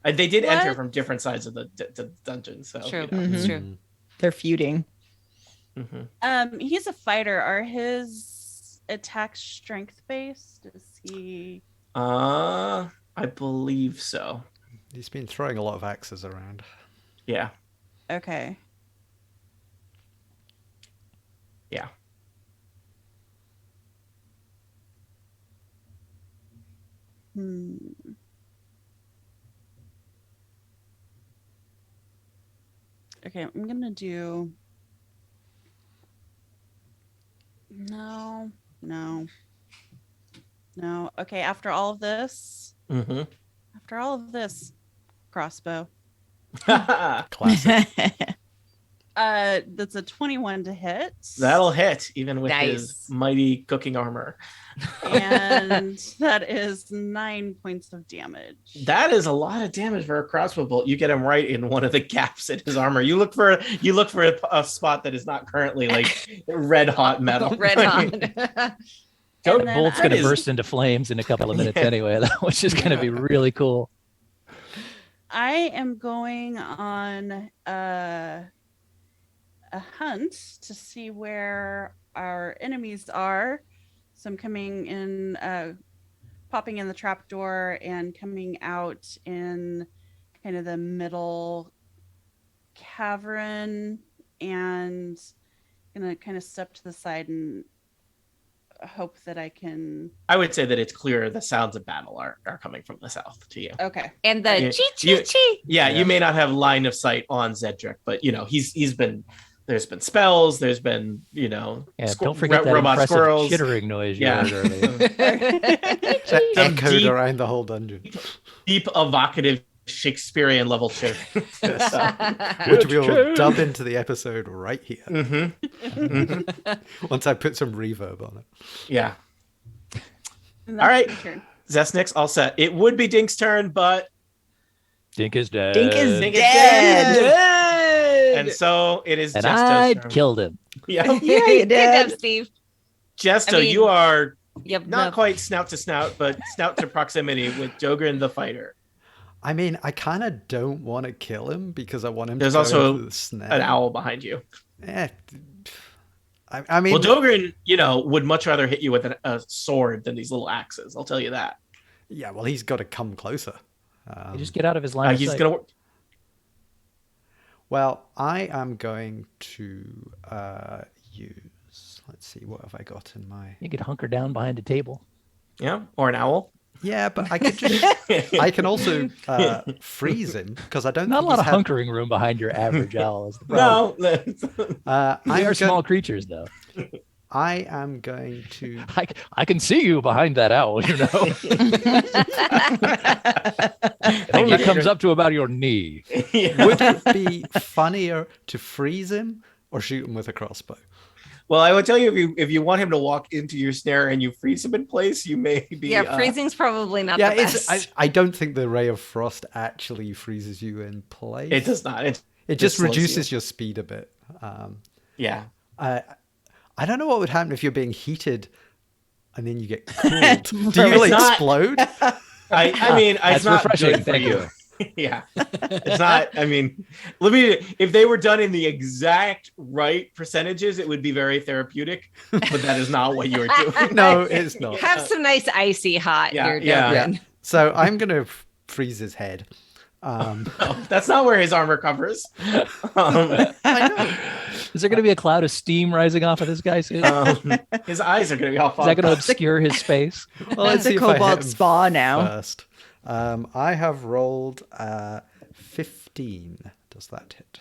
S1: And they did
S3: What?
S1: enter from different sides of the dungeon. So
S5: True.
S6: Mhm.
S5: It's true.
S4: Mm.
S6: They're feuding.
S3: He's a fighter. Are his attacks strength based? Is he?
S1: I believe so.
S4: He's been throwing a lot of axes around.
S1: Yeah.
S3: Okay.
S1: Yeah.
S3: Hmm. Okay, I'm gonna do. No, no, no. Okay, after all of this,
S1: Mm-hmm.
S3: crossbow.
S4: Classic.
S3: That's a 21 to hit.
S1: That'll hit even with his
S5: Nice.
S1: mighty cooking armor.
S3: And that is 9 points of damage.
S1: That is a lot of damage for a crossbow bolt. You get him right in one of the gaps in his armor. You look for a spot that is not currently like red hot metal.
S5: Red hot.
S1: Don't-
S3: And then
S2: Bolt's
S3: I-
S2: going to
S1: is-
S2: burst into flames in a couple of minutes
S1: Yeah.
S2: anyway, which is going to be really cool.
S3: I am going on a hunt to see where our enemies are. So I'm coming in, popping in the trapdoor and coming out in kind of the middle cavern, and gonna kind of step to the side and hope that I can.
S1: I would say that it's clear the sounds of battle are coming from the south to you.
S3: Okay.
S5: And the
S1: You-
S5: chi.
S1: Yeah,
S4: Yeah.
S1: you may not have line of sight on Zedric, but he's been. There's been spells. There's been
S2: Yeah, don't forget that
S1: robot
S2: impressive
S1: squirrels.
S2: chittering noise you
S1: Yeah.
S2: heard earlier.
S4: That
S1: Some
S4: echoed
S1: deep-
S4: around the whole dungeon,
S1: Deep evocative Shakespearean level shit.
S4: which we'll dub into the episode right here.
S1: Mm-hmm.
S4: Once I put some reverb on it.
S1: Yeah.
S3: And
S1: All right.
S3: my turn.
S1: Zesnix, all set. It would be Dink's turn, but
S2: Dink is dead.
S6: Dink is
S1: Dink is
S6: dead.
S1: dead. And so it is
S2: And
S1: Jesto's
S2: I'd
S1: turn.
S2: killed him.
S1: Yeah.
S6: Yeah, you
S5: Good
S6: did.
S5: job, Steve.
S1: Jesto,
S5: I mean-
S1: you are
S5: Yep.
S1: not quite snout to snout, but snout to proximity with Jogrin the fighter.
S4: I mean, I kind of don't want to kill him because I want him
S1: There's
S4: to go
S1: also
S4: into the snare.
S1: An owl behind you.
S4: Eh, I mean,
S1: Well, Jogrin, would much rather hit you with a sword than these little axes. I'll tell you that.
S4: yeah, well, he's got to come closer.
S2: You just get out of his line of
S1: He's
S2: sight.
S1: gonna.
S4: Well, I am going to use. Let's see, what have I got in my?
S2: You could hunker down behind a table.
S1: Yeah, or an owl.
S4: Yeah, but I could just. I can also freeze him because I don't.
S2: Not a
S4: think
S2: lot of
S4: he's had-
S2: hunkering room behind your average owl. Is the problem.
S1: No.
S2: They
S4: I'm
S2: are
S4: go-
S2: small creatures, though.
S4: I am going to.
S2: I can see you behind that owl, you know. It only comes up to about your knee.
S1: Yeah.
S4: Would it be funnier to freeze him or shoot him with a crossbow?
S1: Well, I would tell you if you want him to walk into your snare and you freeze him in place, you may be.
S5: Yeah, freezing's probably not
S4: Yeah,
S5: the best.
S4: I don't think the ray of frost actually freezes you in place.
S1: It does not.
S4: It just
S1: slows
S4: reduces your speed a bit.
S1: Yeah.
S4: I don't know what would happen if you're being heated and then you get cooled. Do you
S1: It's not-
S4: explode?
S1: I mean, it's
S2: That's
S1: not
S2: refreshing.
S1: good for
S2: Thank you.
S1: Yeah, it's not. I mean, if they were done in the exact right percentages, it would be very therapeutic. But that is not what you are doing.
S4: No, it's not.
S5: Have some nice icy hot
S1: Yeah,
S5: here,
S1: yeah.
S5: Devin.
S4: Yeah. So I'm going to freeze his head.
S1: No, that's not where his armor covers.
S2: Is there going to be a cloud of steam rising off of this guy soon?
S1: His eyes are going to be all
S2: Is that
S1: fogged
S2: going to
S1: up.
S2: obscure his space?
S4: Well,
S6: It's a
S4: see if I hit
S6: kobold
S4: him
S6: spa now.
S4: First. I have rolled 15. Does that hit?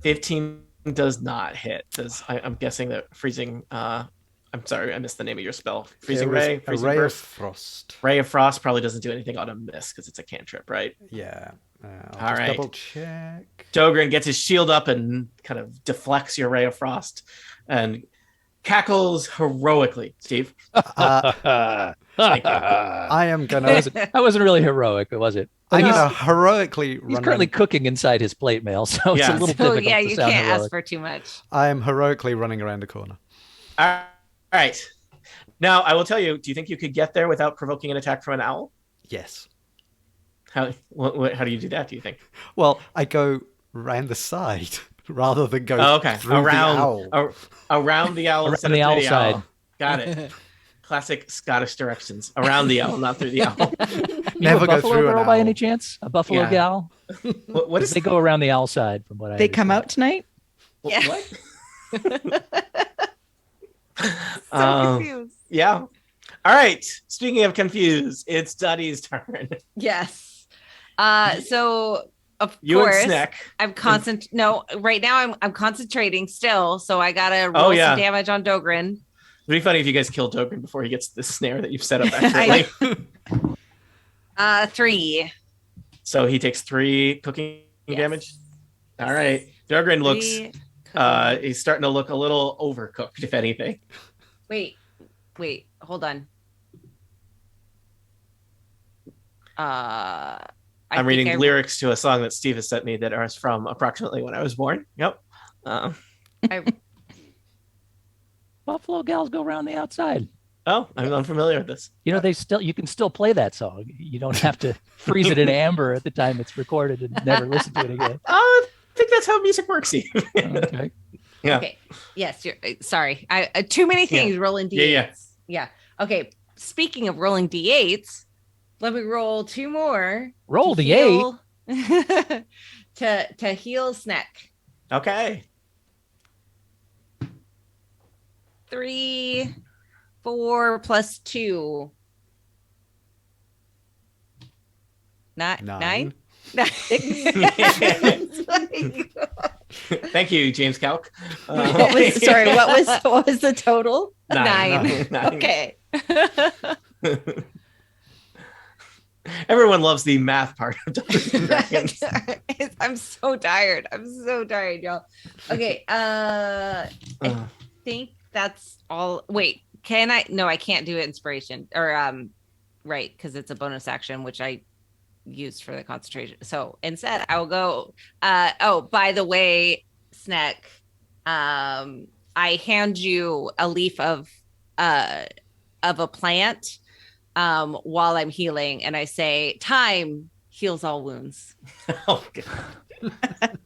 S1: 15 does not hit. I'm guessing that freezing. I'm sorry, I missed the name of your spell. Freezing
S4: It was
S1: ray,
S4: a
S1: freezing
S4: ray of
S1: burst.
S4: frost.
S1: Ray of frost probably doesn't do anything on a miss because it's a cantrip, right?
S4: Yeah. I'll
S1: All
S4: just
S1: right.
S4: double check.
S1: Jogrin gets his shield up and kind of deflects your ray of frost and cackles heroically. Steve,
S4: I am gonna.
S2: That wasn't really heroic, was it?
S4: I'm
S2: He's-
S4: gonna heroically
S2: He's
S4: run.
S2: currently cooking inside his plate mail, so it's
S1: Yeah.
S2: a little
S5: So
S2: difficult
S5: yeah,
S2: to
S5: you
S2: sound
S5: can't
S2: heroic.
S5: ask for too much.
S4: I am heroically running around the corner.
S1: all right. Now I will tell you. Do you think you could get there without provoking an attack from an owl?
S4: Yes.
S1: How do you do that? Do you think?
S4: Well, I go round the side rather than go
S1: Oh, okay,
S4: through the owl.
S1: around the owl
S2: Around
S1: instead
S2: the
S1: of through
S2: owl
S1: the
S2: side.
S1: owl. Got it. Classic Scottish directions. Around the owl, not through the owl.
S2: You
S4: Never
S2: a
S4: go
S2: buffalo
S4: through an
S2: girl by
S4: owl.
S2: any chance? A buffalo
S1: Yeah.
S2: gal?
S1: What is
S2: They go around the owl side, from what I
S6: They come
S2: understand.
S6: out tonight?
S5: Yeah.
S1: What?
S5: So confused.
S1: Yeah. All right. Speaking of confused, it's Duddy's turn.
S5: Yes. So of
S1: You
S5: course
S1: and Snack.
S5: I'm No, right now I'm concentrating still. So I gotta roll
S1: yeah.
S5: some damage on Dogrin.
S1: It'd be funny if you guys killed Jogrin before he gets the snare that you've set up accurately.
S5: 3.
S1: So he takes 3 cooking
S5: Yes.
S1: damage. All right. Jogrin looks
S5: Three
S1: he's starting to look a little overcooked, if anything.
S5: Wait, hold on.
S1: I'm reading lyrics to a song that Steve has sent me that are from approximately when I was born. Yep.
S2: Buffalo gals go around the outside.
S1: I'm unfamiliar with this.
S2: You know, you can still play that song. You don't have to freeze it in amber at the time it's recorded and never listen to it again.
S1: Oh, think that's how music works, Steve.
S2: Okay.
S1: Yeah.
S5: Okay. Yes. You're sorry. I too many things rolling d8s. Yeah. Okay. Speaking of rolling d8s, let me roll 2 more.
S2: Roll
S5: to
S2: the 8.
S5: heal- to heal Snack.
S1: Okay.
S5: 3, 4 plus 2. 9.
S4: Nine.
S1: Thank you, James Calc.
S6: What was the total?
S5: 9.
S6: Okay.
S1: Everyone loves the math part of Dungeons and Dragons.
S5: I'm so tired. Y'all. Okay. I think that's all. Wait, can I? No, I can't do inspiration or right, because it's a bonus action, which I used for the concentration. So instead, I will go. Oh, by the way, Snack, I hand you a leaf of a plant while I'm healing, and I say, "Time heals all wounds."
S1: Oh, God.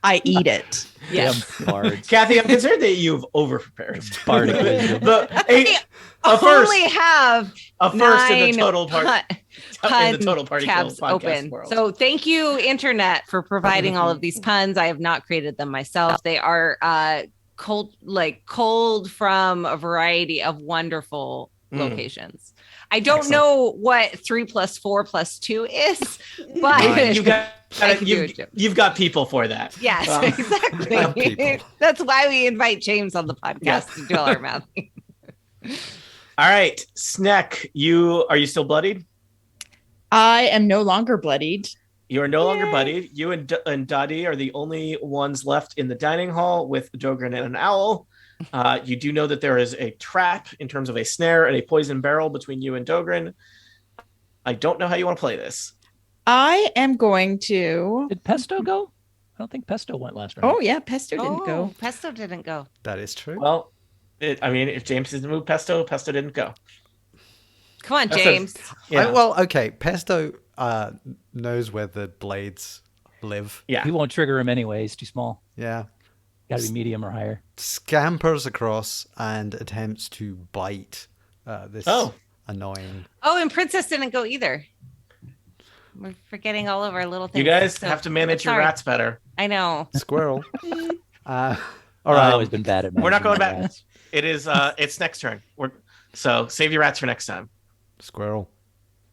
S6: I eat it.
S5: Yes.
S2: Damn bards.
S1: Kathy, I'm concerned that you've over-prepared.
S2: Bardic wisdom.
S5: I
S1: A first,
S5: only have
S1: a first in
S5: 9
S1: the total part. In the total party
S5: tabs
S1: podcast
S5: open.
S1: world.
S5: So thank you, internet, for providing all of these puns. I have not created them myself. They are cold from a variety of wonderful locations. I don't
S1: Excellent.
S5: know what 3 plus 4 plus 2 is, but
S4: Nine.
S1: You've got people for that.
S5: yes,
S1: Well,
S5: exactly.
S4: people.
S5: That's why we invite James on the podcast to do all our math.
S1: All right, Sneck, are you still bloodied?
S6: I am no longer bloodied.
S1: You are no longer bloodied. You and Dottie are the only ones left in the dining hall with Dogrin and an owl. You do know that there is a trap in terms of a snare and a poison barrel between you and Dogrin. I don't know how you want to play this.
S6: I am going to.
S2: Did Pesto go? I don't think Pesto went last round.
S6: Oh yeah, Pesto didn't go.
S5: Pesto didn't go.
S4: That is true.
S1: Well, if James didn't move Pesto didn't go.
S5: Come on,
S1: That's
S5: James.
S1: Yeah.
S4: Okay. Pesto knows where the blades live.
S1: Yeah.
S2: He won't trigger him anyway. He's too small.
S4: Yeah.
S2: Got to be medium or higher.
S4: Scampers across and attempts to bite this annoying.
S5: Oh, and Princess didn't go either. We're forgetting all of our little things.
S1: You guys
S5: So,
S1: have to manage your
S5: sorry.
S1: rats better.
S5: I know.
S4: Squirrel. All
S2: I've
S4: right.
S2: always been bad at
S1: We're not
S2: managing
S1: going
S2: my
S1: back.
S2: rats.
S1: It is it's next turn. So save your rats for next time.
S4: Squirrel.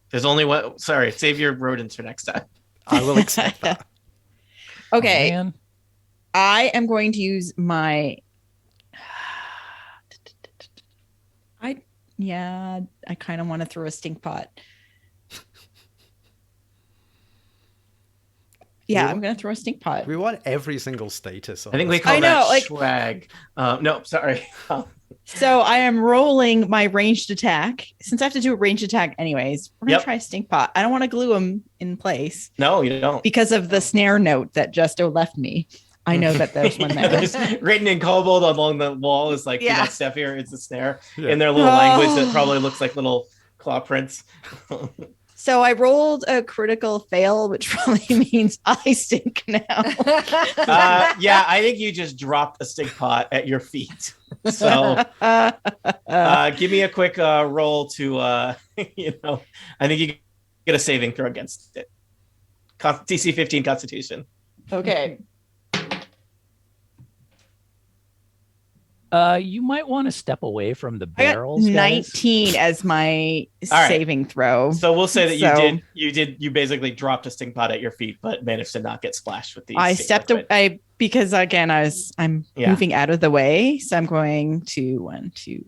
S1: There's only one. Sorry, save your rodents for next time.
S4: I will accept that.
S6: Okay,
S2: Oh, man.
S6: I am going to use my. I kind of want to throw a stink pot. Yeah, I'm going to throw a stink pot.
S4: We want every single status. On
S1: I think we
S4: this.
S1: call
S6: I
S1: that
S6: know, like-
S1: swag. No, sorry.
S6: So I am rolling my ranged attack. Since I have to do a ranged attack anyways, we're going to
S1: Yep.
S6: try stink pot. I don't want to glue them in place
S1: No, you don't.
S6: because of the snare note that Justo left me. I know that there's one there.
S1: There's written in Kobold along the wall is like,
S5: Yeah.
S1: that stuff here. It's a snare
S4: Yeah.
S1: in their little language that probably looks like little claw prints.
S6: So I rolled a critical fail, which probably means I stink now.
S1: Yeah, I think you just dropped a stink pot at your feet. So give me a quick roll to, I think you get a saving throw against it. DC 15 Constitution.
S6: Okay.
S2: You might want to step away from the
S6: I got
S2: barrels. guys.
S6: 19 as my
S1: All right.
S6: saving throw.
S1: So we'll say that
S6: So-
S1: you basically dropped a stink pot at your feet, but managed to not get splashed with the
S6: I
S1: stink
S6: stepped
S1: liquid.
S6: away because again I'm
S1: Yeah.
S6: moving out of the way. So I'm going to 1, 2.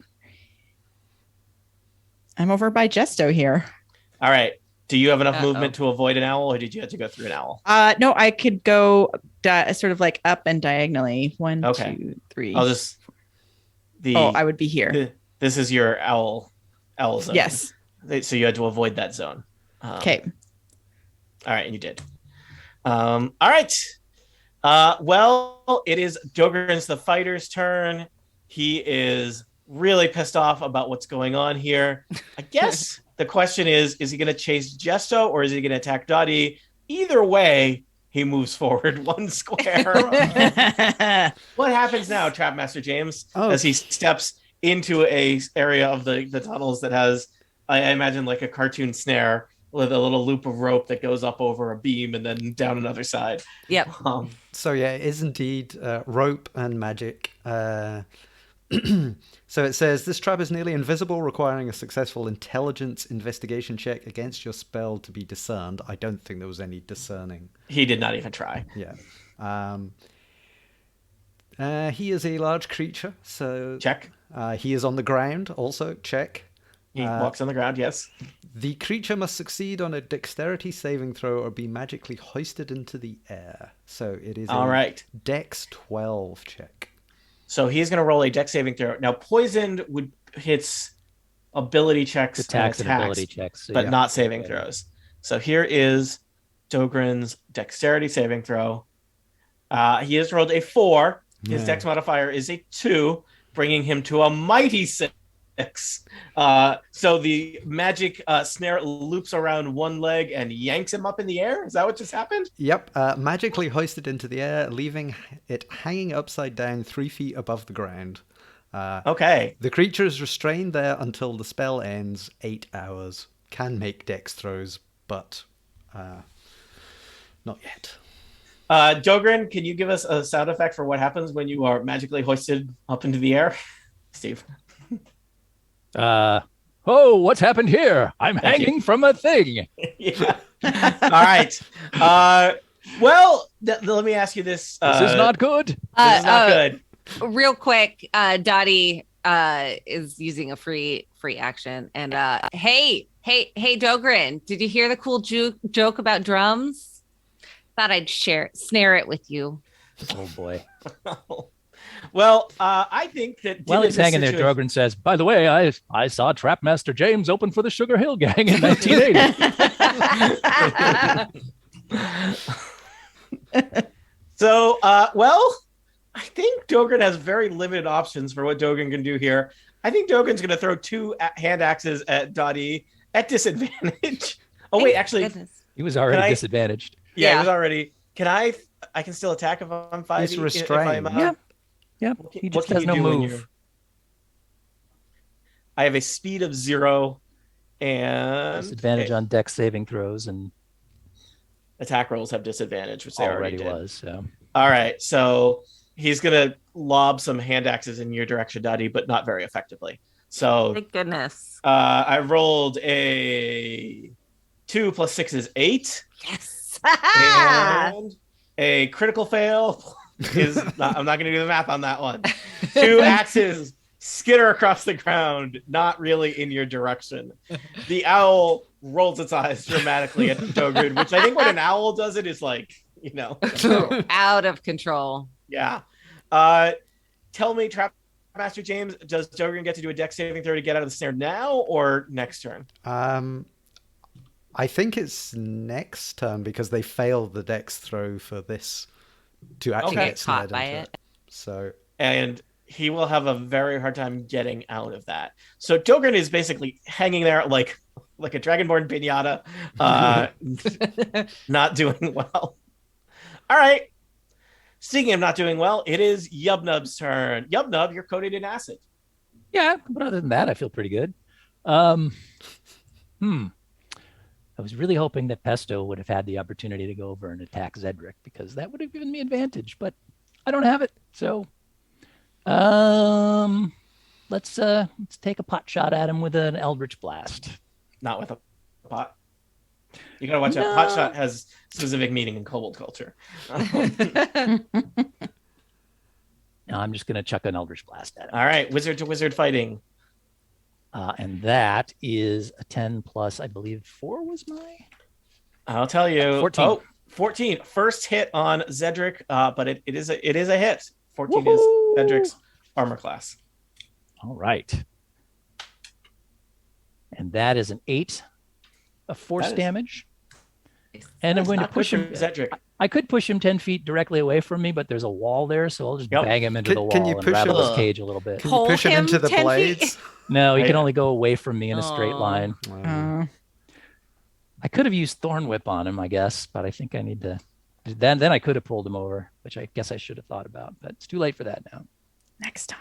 S6: I'm over by Jesto here.
S1: All right. Do you have enough
S5: Uh-oh.
S1: movement to avoid an owl, or did you have to go through an owl?
S6: No, I could go sort of like up and diagonally. 1,
S1: Okay.
S6: 2, 3.
S1: I'll just
S6: I would be here.
S1: This is your owl zone.
S6: Yes.
S1: So you had to avoid that zone.
S6: Okay.
S1: All right, and you did. All right. Well, it is Dogrin's the fighter's turn. He is really pissed off about what's going on here. I guess the question is he going to chase Jesto or is he going to attack Dottie? Either way, he moves forward 1 square. What happens now, Trapmaster James, as he steps into a area of the tunnels that has, I imagine, like a cartoon snare with a little loop of rope that goes up over a beam and then down another side.
S5: Yep.
S4: So yeah, it is indeed rope and magic. So it says, this trap is nearly invisible, requiring a successful intelligence investigation check against your spell to be discerned. I don't think there was any discerning.
S1: He did not even try.
S4: Yeah. He is a large creature, so...
S1: Check.
S4: He is on the ground, also. Check.
S1: He walks on the ground, yes.
S4: The creature must succeed on a dexterity saving throw or be magically hoisted into the air. So it is
S1: All right.
S4: Dex 12 check.
S1: So he's going to roll a dex saving throw. Now, poisoned hits ability checks
S2: Attacks
S1: and
S2: and ability checks. So
S1: but
S2: yeah.
S1: not saving throws. So here is Dogren's dexterity saving throw. He has rolled a 4. His dex modifier is a 2, bringing him to a mighty 6. So the magic snare loops around one leg and yanks him up in the air. Is that what just happened?
S4: Yep. Magically hoisted into the air, leaving it hanging upside down 3 feet above the ground.
S1: Okay.
S4: The creature is restrained there until the spell ends. 8 hours. Can make dex throws, but not yet.
S1: Dogren, can you give us a sound effect for what happens when you are magically hoisted up into the air? Steve.
S2: Oh, what's happened here? I'm hanging from a thing.
S1: Yeah. All right. Well, let me ask you this.
S2: This is not good.
S1: This is not good.
S5: Real quick, Dottie is using a free action. And hey, Dogren, did you hear the cool joke about drums? Thought I'd snare it with you.
S2: Oh boy.
S1: Well, I think that
S2: while he's hanging there, Drogren says, "By the way, I saw Trapmaster James open for the Sugar Hill Gang in 1980."
S1: So, well, I think Dogren has very limited options for what Dogren can do here. I think Dogren's going to throw 2 hand axes at Dottie at disadvantage. Oh, wait, actually,
S2: he was already disadvantaged.
S1: Yeah, he was already. Can I can still attack if I'm 5.
S4: He's restrained.
S2: Yep. He just has no move.
S1: I have a speed of 0 and
S2: disadvantage on dex saving throws, and
S1: attack rolls have disadvantage, which they already did.
S2: was. So.
S1: All right, so he's gonna lob some hand axes in your direction, Dottie, but not very effectively. So
S5: thank goodness.
S1: I rolled a 2 plus 6 is 8.
S5: Yes.
S1: And a critical fail is not, I'm not going to do the math on that one. 2 axes skitter across the ground, not really in your direction. The owl rolls its eyes dramatically at Dogren, which I think when an owl does it is like,
S5: out of control.
S1: Yeah. Tell me, Trapmaster James, does Dogren get to do a dex saving throw to get out of the snare now or next turn?
S4: I think it's next turn because they failed the dex throw for this to actually get
S5: caught by it.
S4: So,
S1: and he will have a very hard time getting out of that. So Dogren is basically hanging there like a dragonborn pinata, not doing well. All right. Speaking of not doing well, it is Yubnub's turn. Yubnub, you're coated in acid.
S2: Yeah, but other than that, I feel pretty good. I was really hoping that Pesto would have had the opportunity to go over and attack Zedric because that would have given me advantage, but I don't have it. So, let's take a pot shot at him with an Eldritch Blast.
S1: Not with a pot. You gotta watch out. Pot shot has specific meaning in Kobold culture.
S2: No, I'm just gonna chuck an Eldritch Blast at him.
S1: All right, wizard to wizard fighting.
S2: And that is a 10 plus, I believe 4 was my...
S1: I'll tell you.
S2: 14.
S1: Oh, 14. First hit on Zedric, but it is a hit. 14
S2: Woohoo!
S1: is Zedric's armor class.
S2: All right. And that is an 8 of force damage. And I'm going to push him.
S1: Zedric.
S2: I could push him 10 feet directly away from me, but there's a wall there, so I'll just bang him into the wall and rattle his cage a little bit.
S4: Can you push him into the blades?
S2: No, he can only go away from me in a straight line. I could have used Thorn Whip on him, I guess, but I think I need to Then I could have pulled him over, which I guess I should have thought about, but it's too late for that now.
S6: Next time.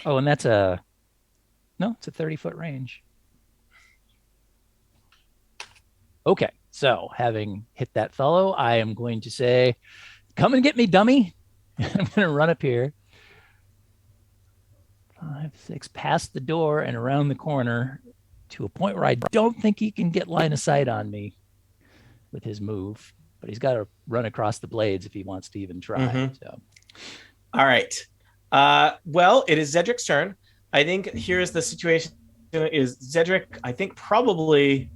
S2: Oh, and it's a 30-foot range. Okay, so having hit that fellow, I am going to say, come and get me, dummy. I'm going to run up here. 5, 6, past the door and around the corner to a point where I don't think he can get line of sight on me with his move, but he's got to run across the blades if he wants to even try.
S1: Mhm.
S2: So,
S1: All right. Well, it is Zedric's turn. I think here's the situation: is Zedric, I think, probably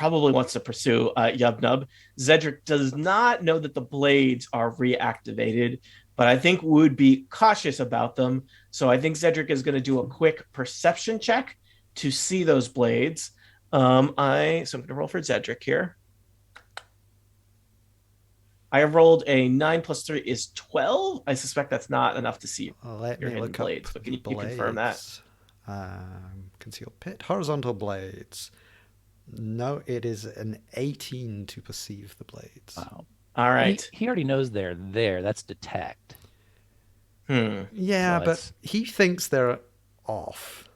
S1: wants to pursue Yubnub. Zedric does not know that the blades are reactivated, but I think would be cautious about them. So I think Zedric is going to do a quick perception check to see those blades. So I'm going to roll for Zedric here. I have rolled a 9 + 3 is 12. I suspect that's not enough to see
S4: Let
S1: your
S4: me
S1: hidden
S4: look up
S1: blades, but can you
S4: blades.
S1: confirm that?
S4: Concealed pit, horizontal blades. No, it is an 18 to perceive the blades.
S2: wow.
S1: All right.
S2: He already knows they're there. That's detect.
S4: Yeah,
S2: So
S4: but
S2: it's-
S4: he thinks they're off.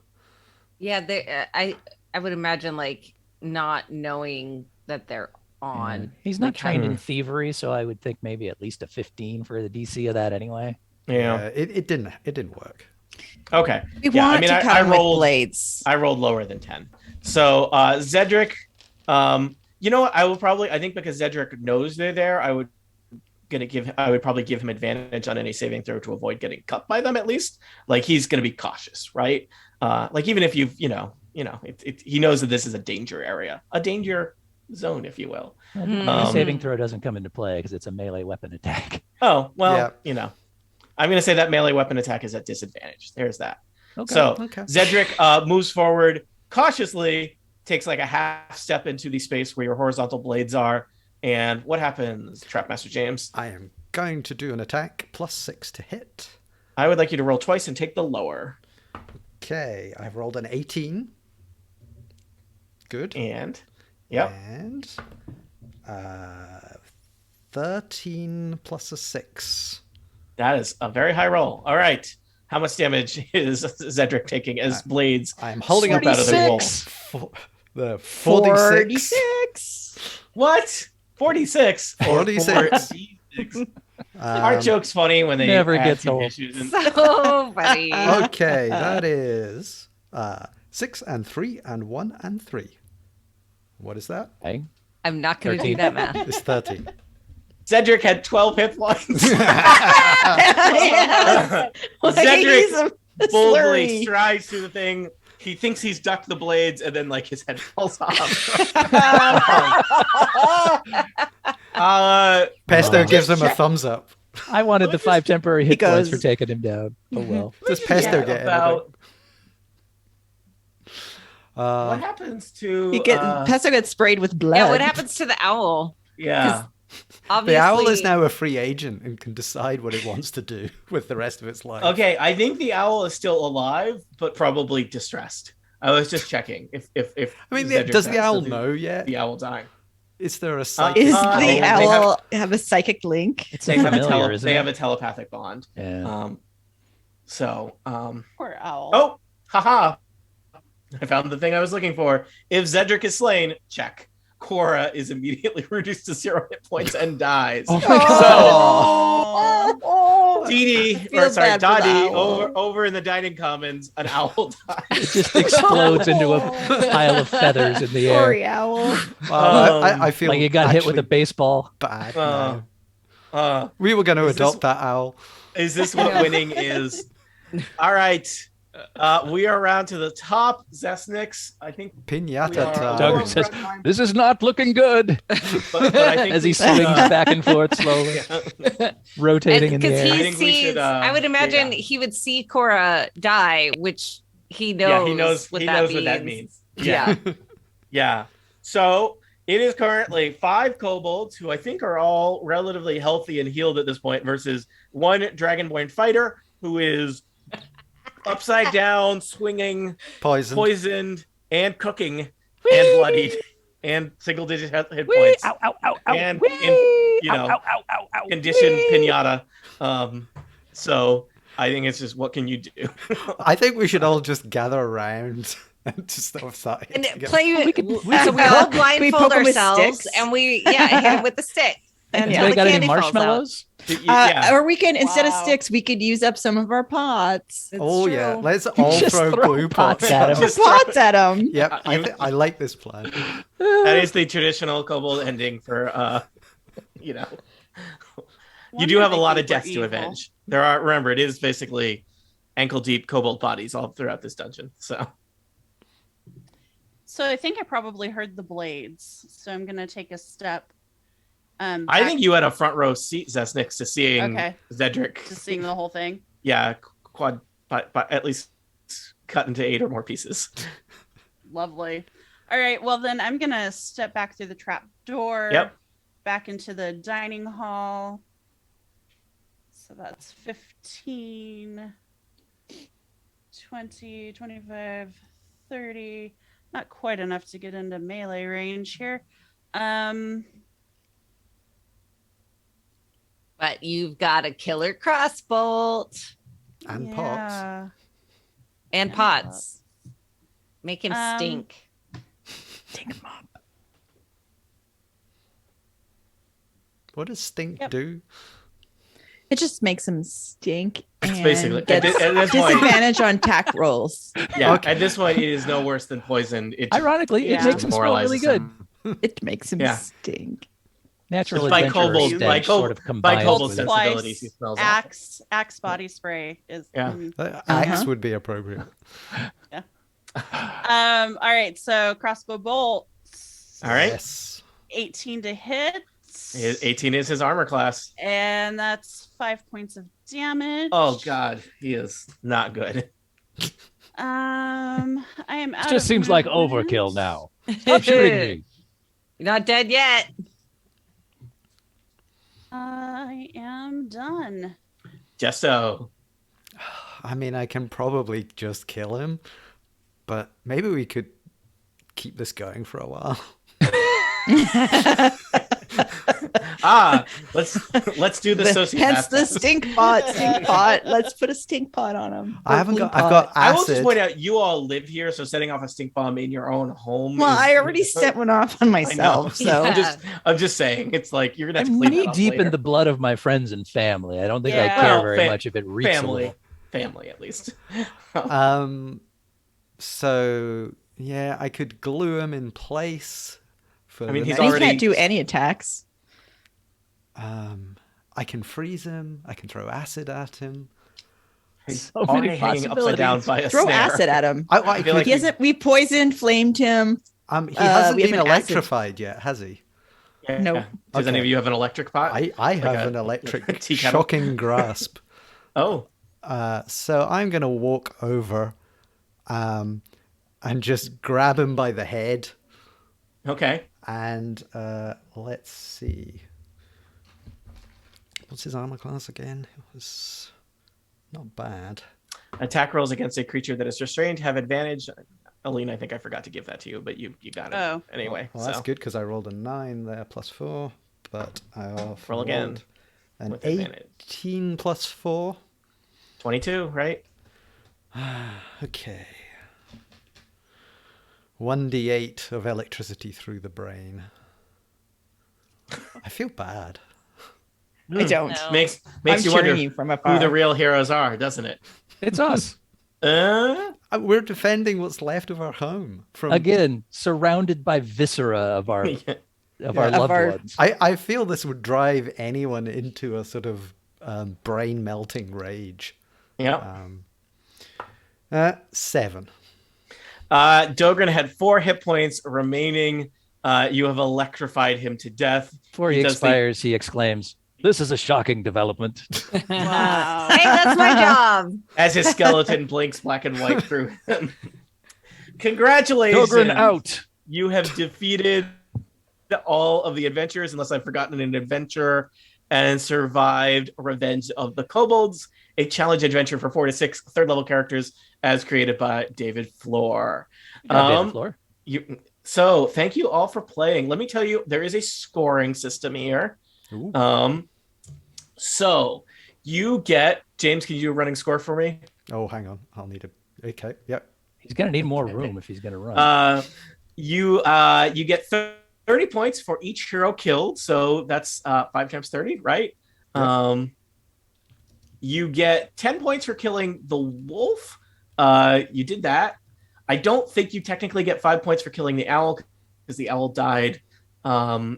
S5: Yeah, I would imagine like not knowing that they're on.
S2: Yeah. He's not
S5: like,
S2: trained in
S1: Hmm.
S2: thievery, so I would think maybe at least a 15 for the DC of that anyway.
S1: Yeah.
S4: It didn't work.
S1: Okay.
S6: We
S1: Yeah,
S6: want
S1: I mean,
S6: to
S1: I
S6: come with
S1: rolled-
S6: blades.
S1: I rolled lower than 10. So Zedric, you know what? I think because Zedric knows they're there, I would probably give him advantage on any saving throw to avoid getting cut by them at least. Like he's gonna be cautious, right? Like even if he knows that this is a danger area, a danger zone, if you will.
S2: The saving throw doesn't come into play because it's a melee weapon attack.
S1: Oh, well,
S4: Yeah.
S1: I'm gonna say that melee weapon attack is at disadvantage. There's that.
S2: Okay.
S1: So
S4: Okay.
S1: Zedric moves forward cautiously, takes like a half step into the space where your horizontal blades are. And what happens, Trapmaster James?
S4: I am going to do an attack +6 to hit.
S1: I would like you to roll twice and take the lower.
S4: Okay, I've rolled an 18. Good.
S1: And, yep.
S4: And 13 plus a 6.
S1: That is a very high roll. All right. How much damage is Zedric taking as blades
S4: I'm holding up
S1: swoop out of the wall?
S4: The 46.
S6: 46.
S1: What? 46? Or
S4: 46.
S1: 46. Our joke's funny when they
S2: Never
S1: add
S2: gets
S1: two
S2: old.
S1: issues in.
S5: So funny.
S4: Okay, that is 6 and 3 and 1 and 3. What is that?
S2: Okay.
S5: I'm not going to do
S2: 13.
S5: that math.
S4: It's 13.
S1: Cedric had 12 hit points.
S6: Yeah. Like,
S1: Zedric
S6: he's a
S1: boldly
S6: slurry.
S1: strides through the thing. He thinks he's ducked the blades, and then like his head falls off.
S4: Pesto
S1: Oh.
S4: gives him a thumbs up.
S2: I wanted the 5 temporary hit points for
S6: goes-
S2: taking him down. Oh well.
S4: Does Pesto
S1: Yeah,
S4: get
S1: about
S4: anything?
S1: what happens to
S6: Pesto gets sprayed with blood.
S5: Yeah, what happens to the owl?
S1: yeah.
S5: Obviously,
S4: The owl is now a free agent and can decide what it wants to do with the rest of its life.
S1: Okay, I think the owl is still alive, but probably distressed. I was just checking if
S4: I mean,
S1: Zedric
S4: does the
S1: has
S4: owl
S1: to do-
S4: know yet?
S1: the owl dying?
S4: Is there a psychic?
S6: Is
S1: Uh,
S6: the
S1: they
S6: owl have a psychic link?
S2: It's
S1: They
S2: a
S1: have
S2: familiar, isn't
S1: they
S2: it?
S1: have a telepathic bond.
S2: Yeah.
S3: Poor owl.
S1: Oh, haha! I found the thing I was looking for. If Zedric is slain, check. Cora is immediately reduced to 0 hit points and dies.
S2: Oh my
S6: God. Oh,
S1: Dee
S6: feel
S1: or sorry,
S6: bad for the
S1: Dottie,
S6: owl.
S1: over in the dining commons, an owl
S2: It
S1: dies.
S2: just explodes into a pile of feathers in the air.
S6: Sorry, owl.
S4: I feel
S2: Like you got hit with a
S4: actually
S2: baseball.
S4: bad.
S1: Uh,
S4: now.
S1: uh,
S4: We were going to
S1: is this-
S4: adopt that owl.
S1: is this what winning is? All right. We are around to the top. Zesnix, I think.
S4: Pinata
S1: we are-
S4: time.
S2: Duggar says, "This is not looking good."
S1: but I think
S2: As he
S1: we
S2: swings
S1: should,
S2: back and forth slowly, rotating in the
S5: because
S2: air.
S1: I
S5: he
S1: think we
S5: sees,
S1: should,
S5: I would imagine
S1: yeah.
S5: he would see Cora die, which he knows.
S1: Yeah, he knows.
S5: What
S1: He
S5: that
S1: knows
S5: means.
S1: what that means.
S5: Yeah.
S1: Yeah. So it is currently 5 kobolds who I think are all relatively healthy and healed at this point versus 1 dragonborn fighter who is upside down, swinging,
S4: Poison.
S1: poisoned, and cooking, and bloodied, and single-digit hit
S2: Whee!
S1: points.
S2: Ow, ow, ow, ow.
S1: And
S2: Whee!
S1: conditioned pinata. So I think it's just, what can you do?
S4: I think we should all just gather around and just start
S5: And
S4: hitting him.
S5: play.
S2: We
S5: So we all
S6: we
S5: blindfold
S6: poke 'em with
S5: ourselves,
S6: sticks?
S5: and we hit him with the stick.
S6: And
S5: Until
S6: yeah.
S5: the
S2: Anybody got any
S5: candy falls out.
S2: marshmallows?
S6: Or we can, instead of
S3: Wow.
S6: sticks, we could use up some of our pots.
S4: Oh
S5: true.
S4: yeah, let's all
S2: Just
S4: throw
S2: throw
S4: glue
S2: pots
S4: pots
S2: at
S4: at
S2: him.
S4: him.
S1: Just throw-
S6: Pots at them.
S4: Yep, I like this plan.
S1: That is the traditional kobold ending for you know. You do
S3: Wonder
S1: have a
S3: they
S1: lot of
S3: think we're
S1: deaths to
S3: evil.
S1: avenge. There are, remember, it is basically ankle deep kobold bodies all throughout this dungeon. So
S3: I think I probably heard the blades. So I'm gonna take a step.
S1: I
S3: Back
S1: think you had a front row seat, Zesnix, to seeing
S3: Okay.
S1: Zedric.
S3: to seeing the whole thing.
S1: Yeah, quad, but at least cut into 8 or more pieces.
S3: Lovely. All right. Well, then I'm gonna step back through the trap door.
S1: Yep.
S3: Back into the dining hall. So that's 15, 20, 25, 30. Not quite enough to get into melee range here.
S5: But you've got a killer crossbolt
S4: And pots.
S3: yeah.
S5: and
S3: And
S5: pots. Make him
S3: Um,
S5: stink.
S4: What does stink
S3: Yep.
S4: do?
S6: It just makes them stink.
S1: It's
S6: And
S1: basically at
S6: gets
S1: this point.
S6: disadvantage on tack rolls.
S1: Yeah,
S4: Okay.
S1: at this point, it is no worse than poison. It
S2: Ironically,
S3: Yeah.
S2: it makes him smell really
S1: demoralizes
S2: good.
S1: him.
S6: It makes them
S1: Yeah.
S6: stink.
S2: Natural
S1: By
S2: adventure
S1: kobold-
S2: stage
S3: by
S2: sort of
S1: by
S2: combines
S1: kobold
S2: with it.
S1: sensibilities, he smells awful.
S3: Axe body spray is.
S1: Yeah.
S4: Axe would be appropriate.
S3: All right. So crossbow bolt.
S1: All right.
S4: Yes.
S3: 18 to hit.
S1: 18 is his armor class.
S3: And that's 5 points of damage.
S1: Oh God, he is not good.
S3: I am out
S2: It just
S3: of
S2: seems like
S3: movement.
S2: overkill now. Stop shooting me.
S5: You're not dead yet.
S3: I am done.
S1: Gesto.
S4: I mean, I can probably just kill him, but maybe we could keep this going for a while.
S1: Let's do the sociopath.
S6: Hence the stink pot. Stink pot. Let's put a stink pot on them.
S4: I've got
S1: I will just
S4: acid.
S1: point out, you all live here, so setting off a stink bomb in your own home.
S6: Well,
S1: is-
S6: I already set one off on myself, so
S1: I'm just saying, it's like you're gonna have to
S2: I'm
S1: clean
S2: knee
S1: that up
S2: deep
S1: later.
S2: in the blood of my friends and family. I don't think I
S3: Yeah.
S2: care
S1: Well,
S2: very much if it reeks a
S1: family,
S2: little.
S1: at least.
S4: So yeah, I could glue him in place. For
S1: I mean,
S4: the
S1: he's
S4: next-
S6: he
S1: already-
S6: can't do any attacks.
S4: I can freeze him. I can throw acid at him.
S1: He's
S2: So many
S1: already hanging upside down
S2: possibilities.
S1: by a
S6: Throw
S1: snare.
S6: acid at him.
S4: I
S1: feel like
S6: He hasn't. We poisoned, flamed him.
S4: he hasn't
S6: we have
S4: been
S6: an acid.
S4: electrified yet, has he?
S1: Yeah.
S6: Nope.
S1: Does any
S4: Okay.
S1: of you have an electric pot?
S4: I have
S1: a-
S4: an electric
S1: like a tea kettle?
S4: shocking grasp.
S1: Oh,
S4: So I'm gonna walk over, and just grab him by the head,
S1: okay.
S4: and let's see. What's his armor class again? It was not bad.
S1: Attack rolls against a creature that is restrained have advantage. Aline, I think I forgot to give that to you, but you got it
S3: Oh.
S1: anyway.
S4: Well,
S1: so
S4: that's good because I rolled a 9 there plus 4, but I
S1: Roll again
S4: rolled an
S1: with advantage.
S4: 18 plus 4.
S1: 22, right?
S4: Okay. 1d8 of electricity through the brain. I feel bad.
S6: I don't.
S5: No.
S1: Makes
S6: I'm
S1: you wonder
S6: cheering you from afar.
S1: who the real heroes are, doesn't it?
S2: It's us.
S4: We're defending what's left of our home from.
S2: Again, surrounded by viscera of our loved
S6: our-
S2: ones.
S4: I feel this would drive anyone into a sort of brain melting rage.
S1: Yeah.
S4: 7.
S1: Dogran had 4 hit points remaining. You have electrified him to death.
S2: Before he
S1: does the-
S2: expires, he exclaims, "This is a shocking development."
S3: Wow.
S5: Hey, that's my job.
S1: As his skeleton blinks black and white through him. Congratulations.
S2: Dogran out.
S1: You have defeated all of the adventurers, unless I've forgotten an adventure, and survived Revenge of the Kobolds, a challenge adventure for 4 to 6 third level characters as created by David Floor.
S2: David Floor.
S1: So thank you all for playing. Let me tell you, there is a scoring system here.
S4: Ooh.
S1: So you get, James, can you do a running score for me?
S4: Oh, hang on. I'll need a. Okay. Yep.
S2: He's going to need more room if he's going to run.
S1: You get 30 points for each hero killed. So that's 5 times 30, right?
S4: Yep.
S1: You get 10 points for killing the wolf. You did that. I don't think you technically get 5 points for killing the owl because the owl died when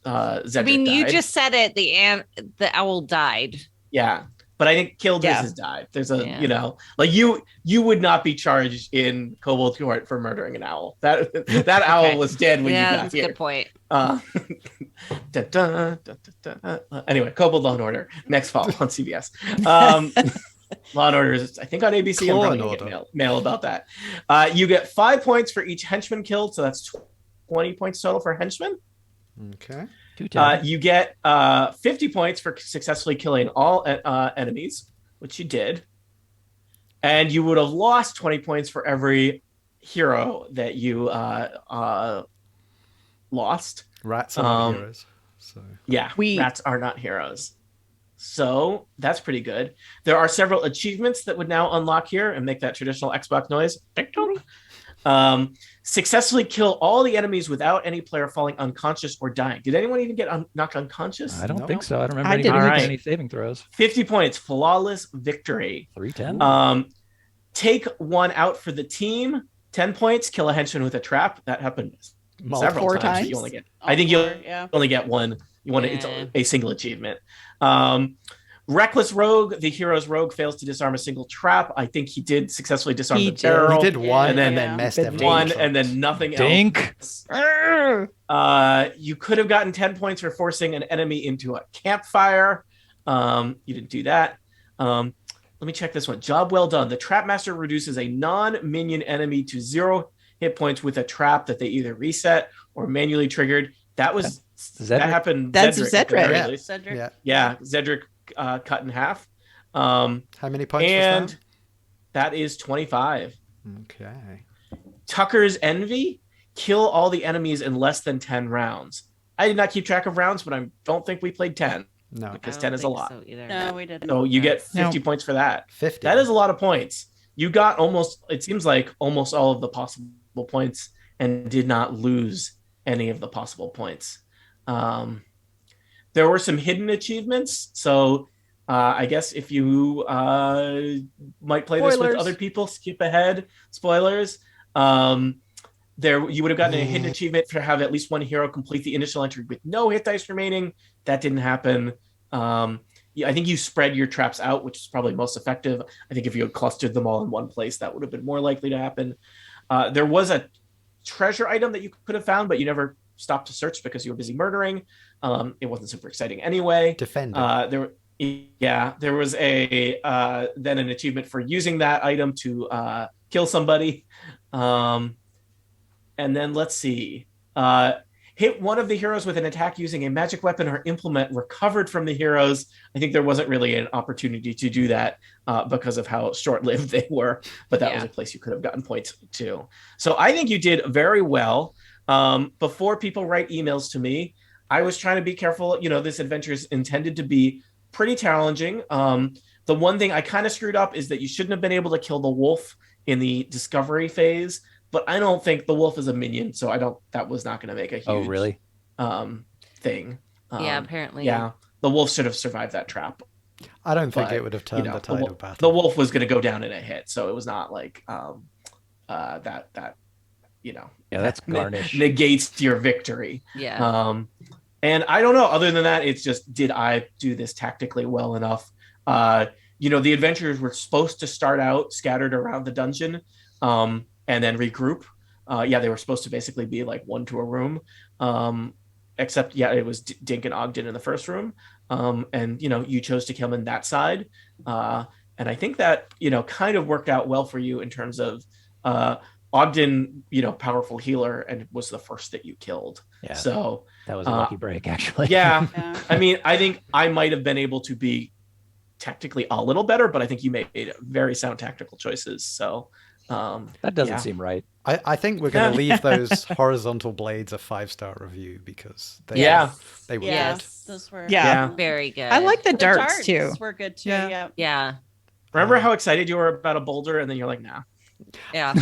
S1: Zedric
S5: I mean,
S1: died.
S5: you just said it. The owl died.
S1: Yeah. But I think killed has died. There's a, like you would not be charged in Kobold court for murdering an owl. That owl was dead when you got
S5: that's
S1: here.
S5: a good point.
S1: Anyway, Kobold Law and Order next fall on CBS. Law and Order is, I think, on ABC. I'm probably gonna get mail about that. You get 5 points for each henchman killed, so that's 20 points total for henchmen.
S4: Okay.
S1: You get 50 points for successfully killing all enemies, which you did. And you would have lost 20 points for every hero that you lost.
S4: Rats are not heroes. So
S1: yeah, rats are not heroes. So that's pretty good. There are several achievements that would now unlock here and make that traditional Xbox noise. Successfully kill all the enemies without any player falling unconscious or dying. Did anyone even get knocked unconscious?
S2: I don't think so. I don't remember anybody making any saving throws.
S1: 50 points, flawless victory.
S2: 310.
S1: Take one out for the team. 10 points, kill a henchman with a trap. That happened several times. You only get, I think you only get one. You want it's a single achievement. Reckless Rogue, the hero's rogue fails to disarm a single trap. I think he did successfully disarm the barrel.
S4: He did one and then messed everything
S1: one and then nothing else. You could have gotten 10 points for forcing an enemy into a campfire. You didn't do that. Let me check this one. Job well done. The Trap Master reduces a non-minion enemy to 0 hit points with a trap that they either reset or manually triggered. That was that happened.
S6: That's Zedric.
S3: Cedric.
S1: Yeah, Zedric cut in half.
S4: How many points
S1: and
S4: was
S1: that is 25.
S4: Okay.
S1: Tucker's Envy, kill all the enemies in less than 10 rounds. I did not keep track of rounds, but I don't think we played 10.
S4: No,
S1: because 10 is a lot.
S5: So
S3: No, we didn't.
S1: So you get 50 points for that.
S4: 50.
S1: That is a lot of points. You got it seems like almost all of the possible points and did not lose any of the possible points. There were some hidden achievements. So I guess if you might play this with other people, skip ahead. Spoilers. There, you would have gotten a hidden achievement for have at least one hero complete the initial entry with no hit dice remaining. That didn't happen. I think you spread your traps out, which is probably most effective. I think if you had clustered them all in one place, that would have been more likely to happen. There was a treasure item that you could have found, but you never stopped to search because you were busy murdering. It wasn't super exciting anyway.
S4: Defender.
S1: There was then an achievement for using that item to kill somebody. And then let's see. Hit one of the heroes with an attack using a magic weapon or implement recovered from the heroes. I think there wasn't really an opportunity to do that because of how short-lived they were, but that was a place you could have gotten points to. So I think you did very well. Before people write emails to me, I was trying to be careful. This adventure is intended to be pretty challenging. The one thing I kind of screwed up is that you shouldn't have been able to kill the wolf in the discovery phase. But I don't think the wolf is a minion, so that was not going to make a huge thing.
S5: Apparently.
S1: Yeah, the wolf should have survived that trap.
S4: I don't think it would have turned the tide of battle.
S1: The wolf was going to go down in a hit, so it was not like that.
S2: That's garnish.
S1: Negates your victory.
S5: Yeah.
S1: And I don't know. Other than that, it's just, did I do this tactically well enough? The adventurers were supposed to start out scattered around the dungeon. And then regroup. They were supposed to basically be like one to a room. Except, it was Dink and Ogden in the first room. And, you chose to come in that side. And I think that, kind of worked out well for you in terms of Ogden, powerful healer, and was the first that you killed.
S2: Yeah.
S1: So
S2: that was a lucky break, actually.
S1: Yeah. I mean, I think I might have been able to be tactically a little better, but I think you made very sound tactical choices. So
S2: That doesn't
S1: yeah.
S2: seem right.
S4: I think we're going to leave those horizontal blades a 5-star review because they
S1: Yeah.
S4: they were
S3: Yeah,
S4: good.
S3: those were
S1: Yeah.
S5: Very good.
S6: I like the
S3: the
S6: darts too.
S3: were good too.
S4: Yeah.
S3: Yeah.
S5: Yeah.
S1: Remember how excited you were about a boulder, and then you're like, nah.
S5: Yeah.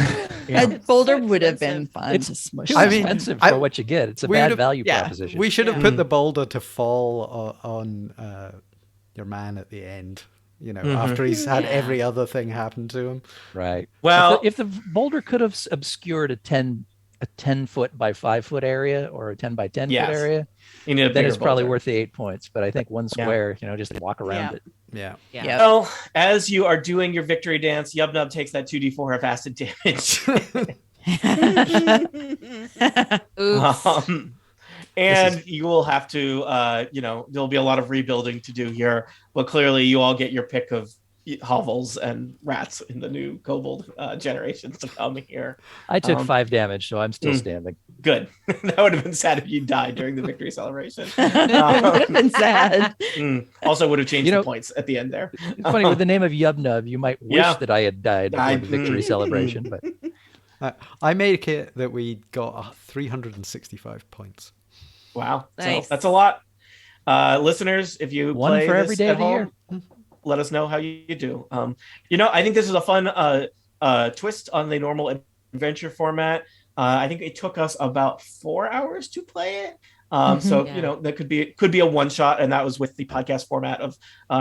S1: Yeah.
S6: A boulder
S3: so
S6: would have been
S3: expensive.
S6: fun
S2: It's
S6: to smush.
S2: Too
S4: I mean,
S2: expensive
S4: I-
S2: for what you get. It's a
S4: we
S2: bad
S4: would've-
S2: value
S6: yeah.
S2: proposition.
S4: We should have
S3: Yeah.
S4: put the boulder to fall on your man at the end. You know, after he's had
S5: Yeah.
S4: every other thing happen to him.
S2: Right.
S1: Well,
S2: if the boulder could have obscured a 10-foot by 5-foot area or a 10 by 10
S1: Yes.
S2: foot area,
S1: you need a
S2: then
S1: bigger
S2: it's probably
S1: boulder.
S2: worth the 8 points. But I think one
S1: Yeah.
S2: square, just walk around
S3: Yeah.
S2: it.
S4: Yeah.
S5: Yeah.
S6: Yep.
S1: Well, as you are doing your victory dance, Yubnub takes that 2d4 of acid damage.
S5: Oops.
S1: And you will have to, there'll be a lot of rebuilding to do here. But clearly, you all get your pick of hovels and rats in the new kobold generations to come here.
S2: I took
S1: Um,
S2: 5 damage, so I'm still standing.
S1: Good. That would have been sad if you died during the victory celebration.
S6: It would have been sad.
S1: Also, would have changed
S2: You know-
S1: the points at the end there.
S2: It's funny, with the name of Yubnub, you might wish
S1: Yeah.
S2: that I had died before
S1: I-
S2: the victory celebration, but
S4: I make it that we got 365 points.
S1: Wow.
S5: Nice.
S1: So that's a lot. Listeners, if you
S2: one
S1: play
S2: for every
S1: this
S2: day
S1: at
S2: of the year.
S1: home, let us know how you do. I think this is a fun twist on the normal adventure format. I think it took us about 4 hours to play it. So
S5: Yeah.
S1: that could be a one shot, and that was with the podcast format of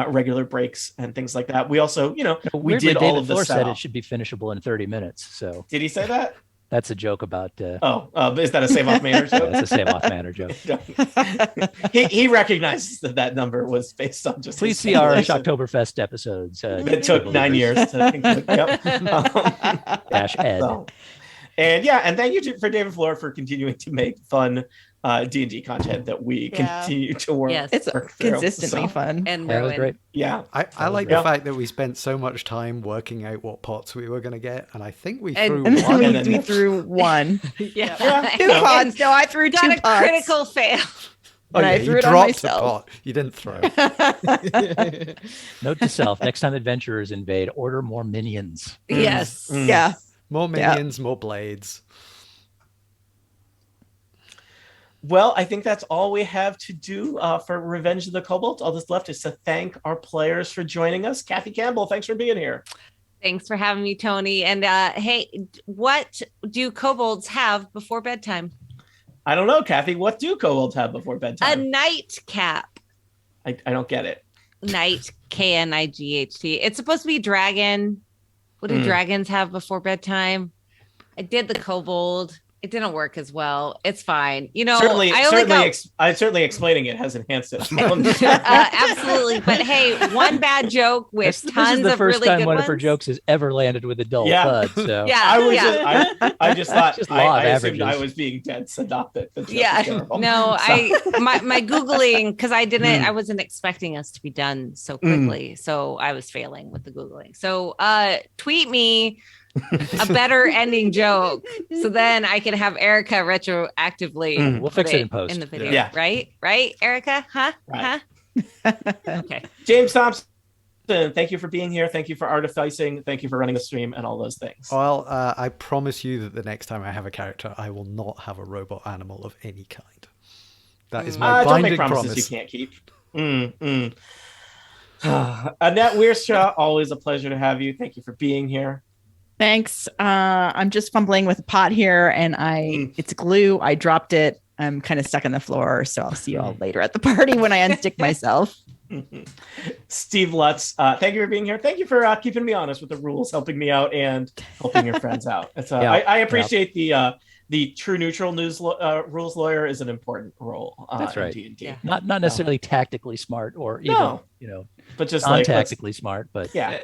S1: regular breaks and things like that. We also, we
S2: Weirdly,
S1: did all
S2: David
S1: of the
S2: Floor said
S1: setup.
S2: it should be finishable in 30 minutes. So
S1: Did he say that?
S2: that's a joke about.
S1: Is that a save off manner joke?
S2: That's a save off manner joke.
S1: he recognizes that number was based on just.
S2: Please
S1: his
S2: see our
S1: speculation.
S2: Shocktoberfest episodes.
S1: It took 9 years to think. Yep.
S2: Dash Ed.
S1: And thank you for David Floor for continuing to make fun D&D content that we
S3: Yeah.
S1: continue to work.
S5: Yes.
S6: It's
S1: work through.
S6: consistently
S1: So,
S6: fun.
S5: And
S2: Yeah, that was
S5: ruin.
S2: great.
S1: Yeah.
S4: I like
S1: Yeah.
S4: the fact that we spent so much time working out what pots we were going to get, and I think we
S5: And-
S4: threw
S6: And then
S4: one.
S6: we,
S1: And then-
S6: we threw one.
S5: Yeah.
S6: Two
S5: And
S6: pots. No, I threw
S5: got
S6: two
S5: a
S6: pots.
S5: critical fail.
S4: Oh,
S6: and I
S4: yeah,
S6: threw
S4: you
S6: it on
S4: dropped a
S6: myself.
S4: pot. You didn't throw.
S2: Note to self: next time adventurers invade, order more minions.
S5: Yes.
S6: Yeah.
S4: More minions, more blades.
S1: Well, I think that's all we have to do for Revenge of the Kobolds. All that's left is to thank our players for joining us. Kathy Campbell, thanks for being here.
S5: Thanks for having me, Tony. And hey, what do kobolds have before bedtime?
S1: I don't know, Kathy. What do kobolds have before
S5: A
S1: bedtime?
S5: nightcap.
S1: I don't get it.
S5: Night, Knight. It's supposed to be dragon. What do dragons have before bedtime? I did the kobold. It didn't work as well. It's fine.
S1: Certainly,
S5: I only got
S1: certainly explaining it has enhanced it.
S5: absolutely. But hey, one bad joke with
S2: This
S5: tons
S2: is the
S5: of
S2: first
S5: really
S2: time
S5: good
S2: one
S5: ones.
S2: of her jokes has ever landed with a dull
S1: Yeah.
S2: thud. So
S5: Yeah,
S1: I was
S5: yeah.
S1: I just thought
S2: Just law of
S1: I assumed
S2: averages.
S1: I was being dead, so not that the joke is
S5: Yeah,
S1: terrible.
S5: no,
S1: So-
S5: my googling because I wasn't expecting us to be done so quickly, so I was failing with the googling. So tweet me a better ending joke, so then I can have Erica retroactively.
S2: We'll
S5: put
S2: fix it in post.
S5: in the video.
S1: Yeah.
S5: Right, Erica? Huh?
S1: Right.
S5: Huh? Okay.
S1: James Thompson, thank you for being here. Thank you for artificing. Thank you for running the stream and all those things.
S4: Well, I promise you that the next time I have a character, I will not have a robot animal of any kind. That is my
S1: Don't
S4: binding
S1: make promises
S4: promise.
S1: you can't keep. Annette Weirstraw, always a pleasure to have you. Thank you for being here.
S6: Thanks. I'm just fumbling with a pot here, and it's glue. I dropped it. I'm kind of stuck on the floor, so I'll see you all later at the party when I unstick myself.
S1: Steve Lutz, thank you for being here. Thank you for keeping me honest with the rules, helping me out, and helping your friends out. It's I appreciate the true neutral news rules lawyer is an important role.
S2: That's right.
S1: In D&D.
S5: Yeah.
S2: not necessarily tactically smart or even
S1: No. But just like
S2: non-tactically smart, but
S1: yeah,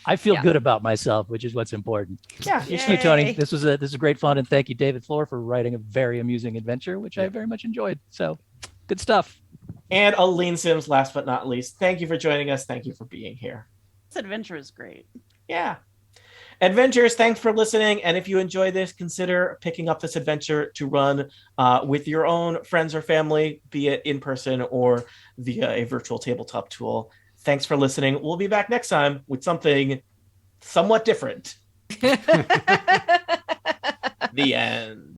S2: I feel
S5: Yeah.
S2: good about myself, which is what's important.
S1: yeah.
S2: Thank you, Tony. This was great fun, and thank you, David Floor, for writing a very amusing adventure, which I very much enjoyed. So, good stuff.
S1: And Aline Sims, last but not least, thank you for joining us. Thank you for being here.
S3: This adventure is great.
S1: Yeah. Adventurers, thanks for listening. And if you enjoy this, consider picking up this adventure to run with your own friends or family, be it in person or via a virtual tabletop tool. Thanks for listening. We'll be back next time with something somewhat different. The end.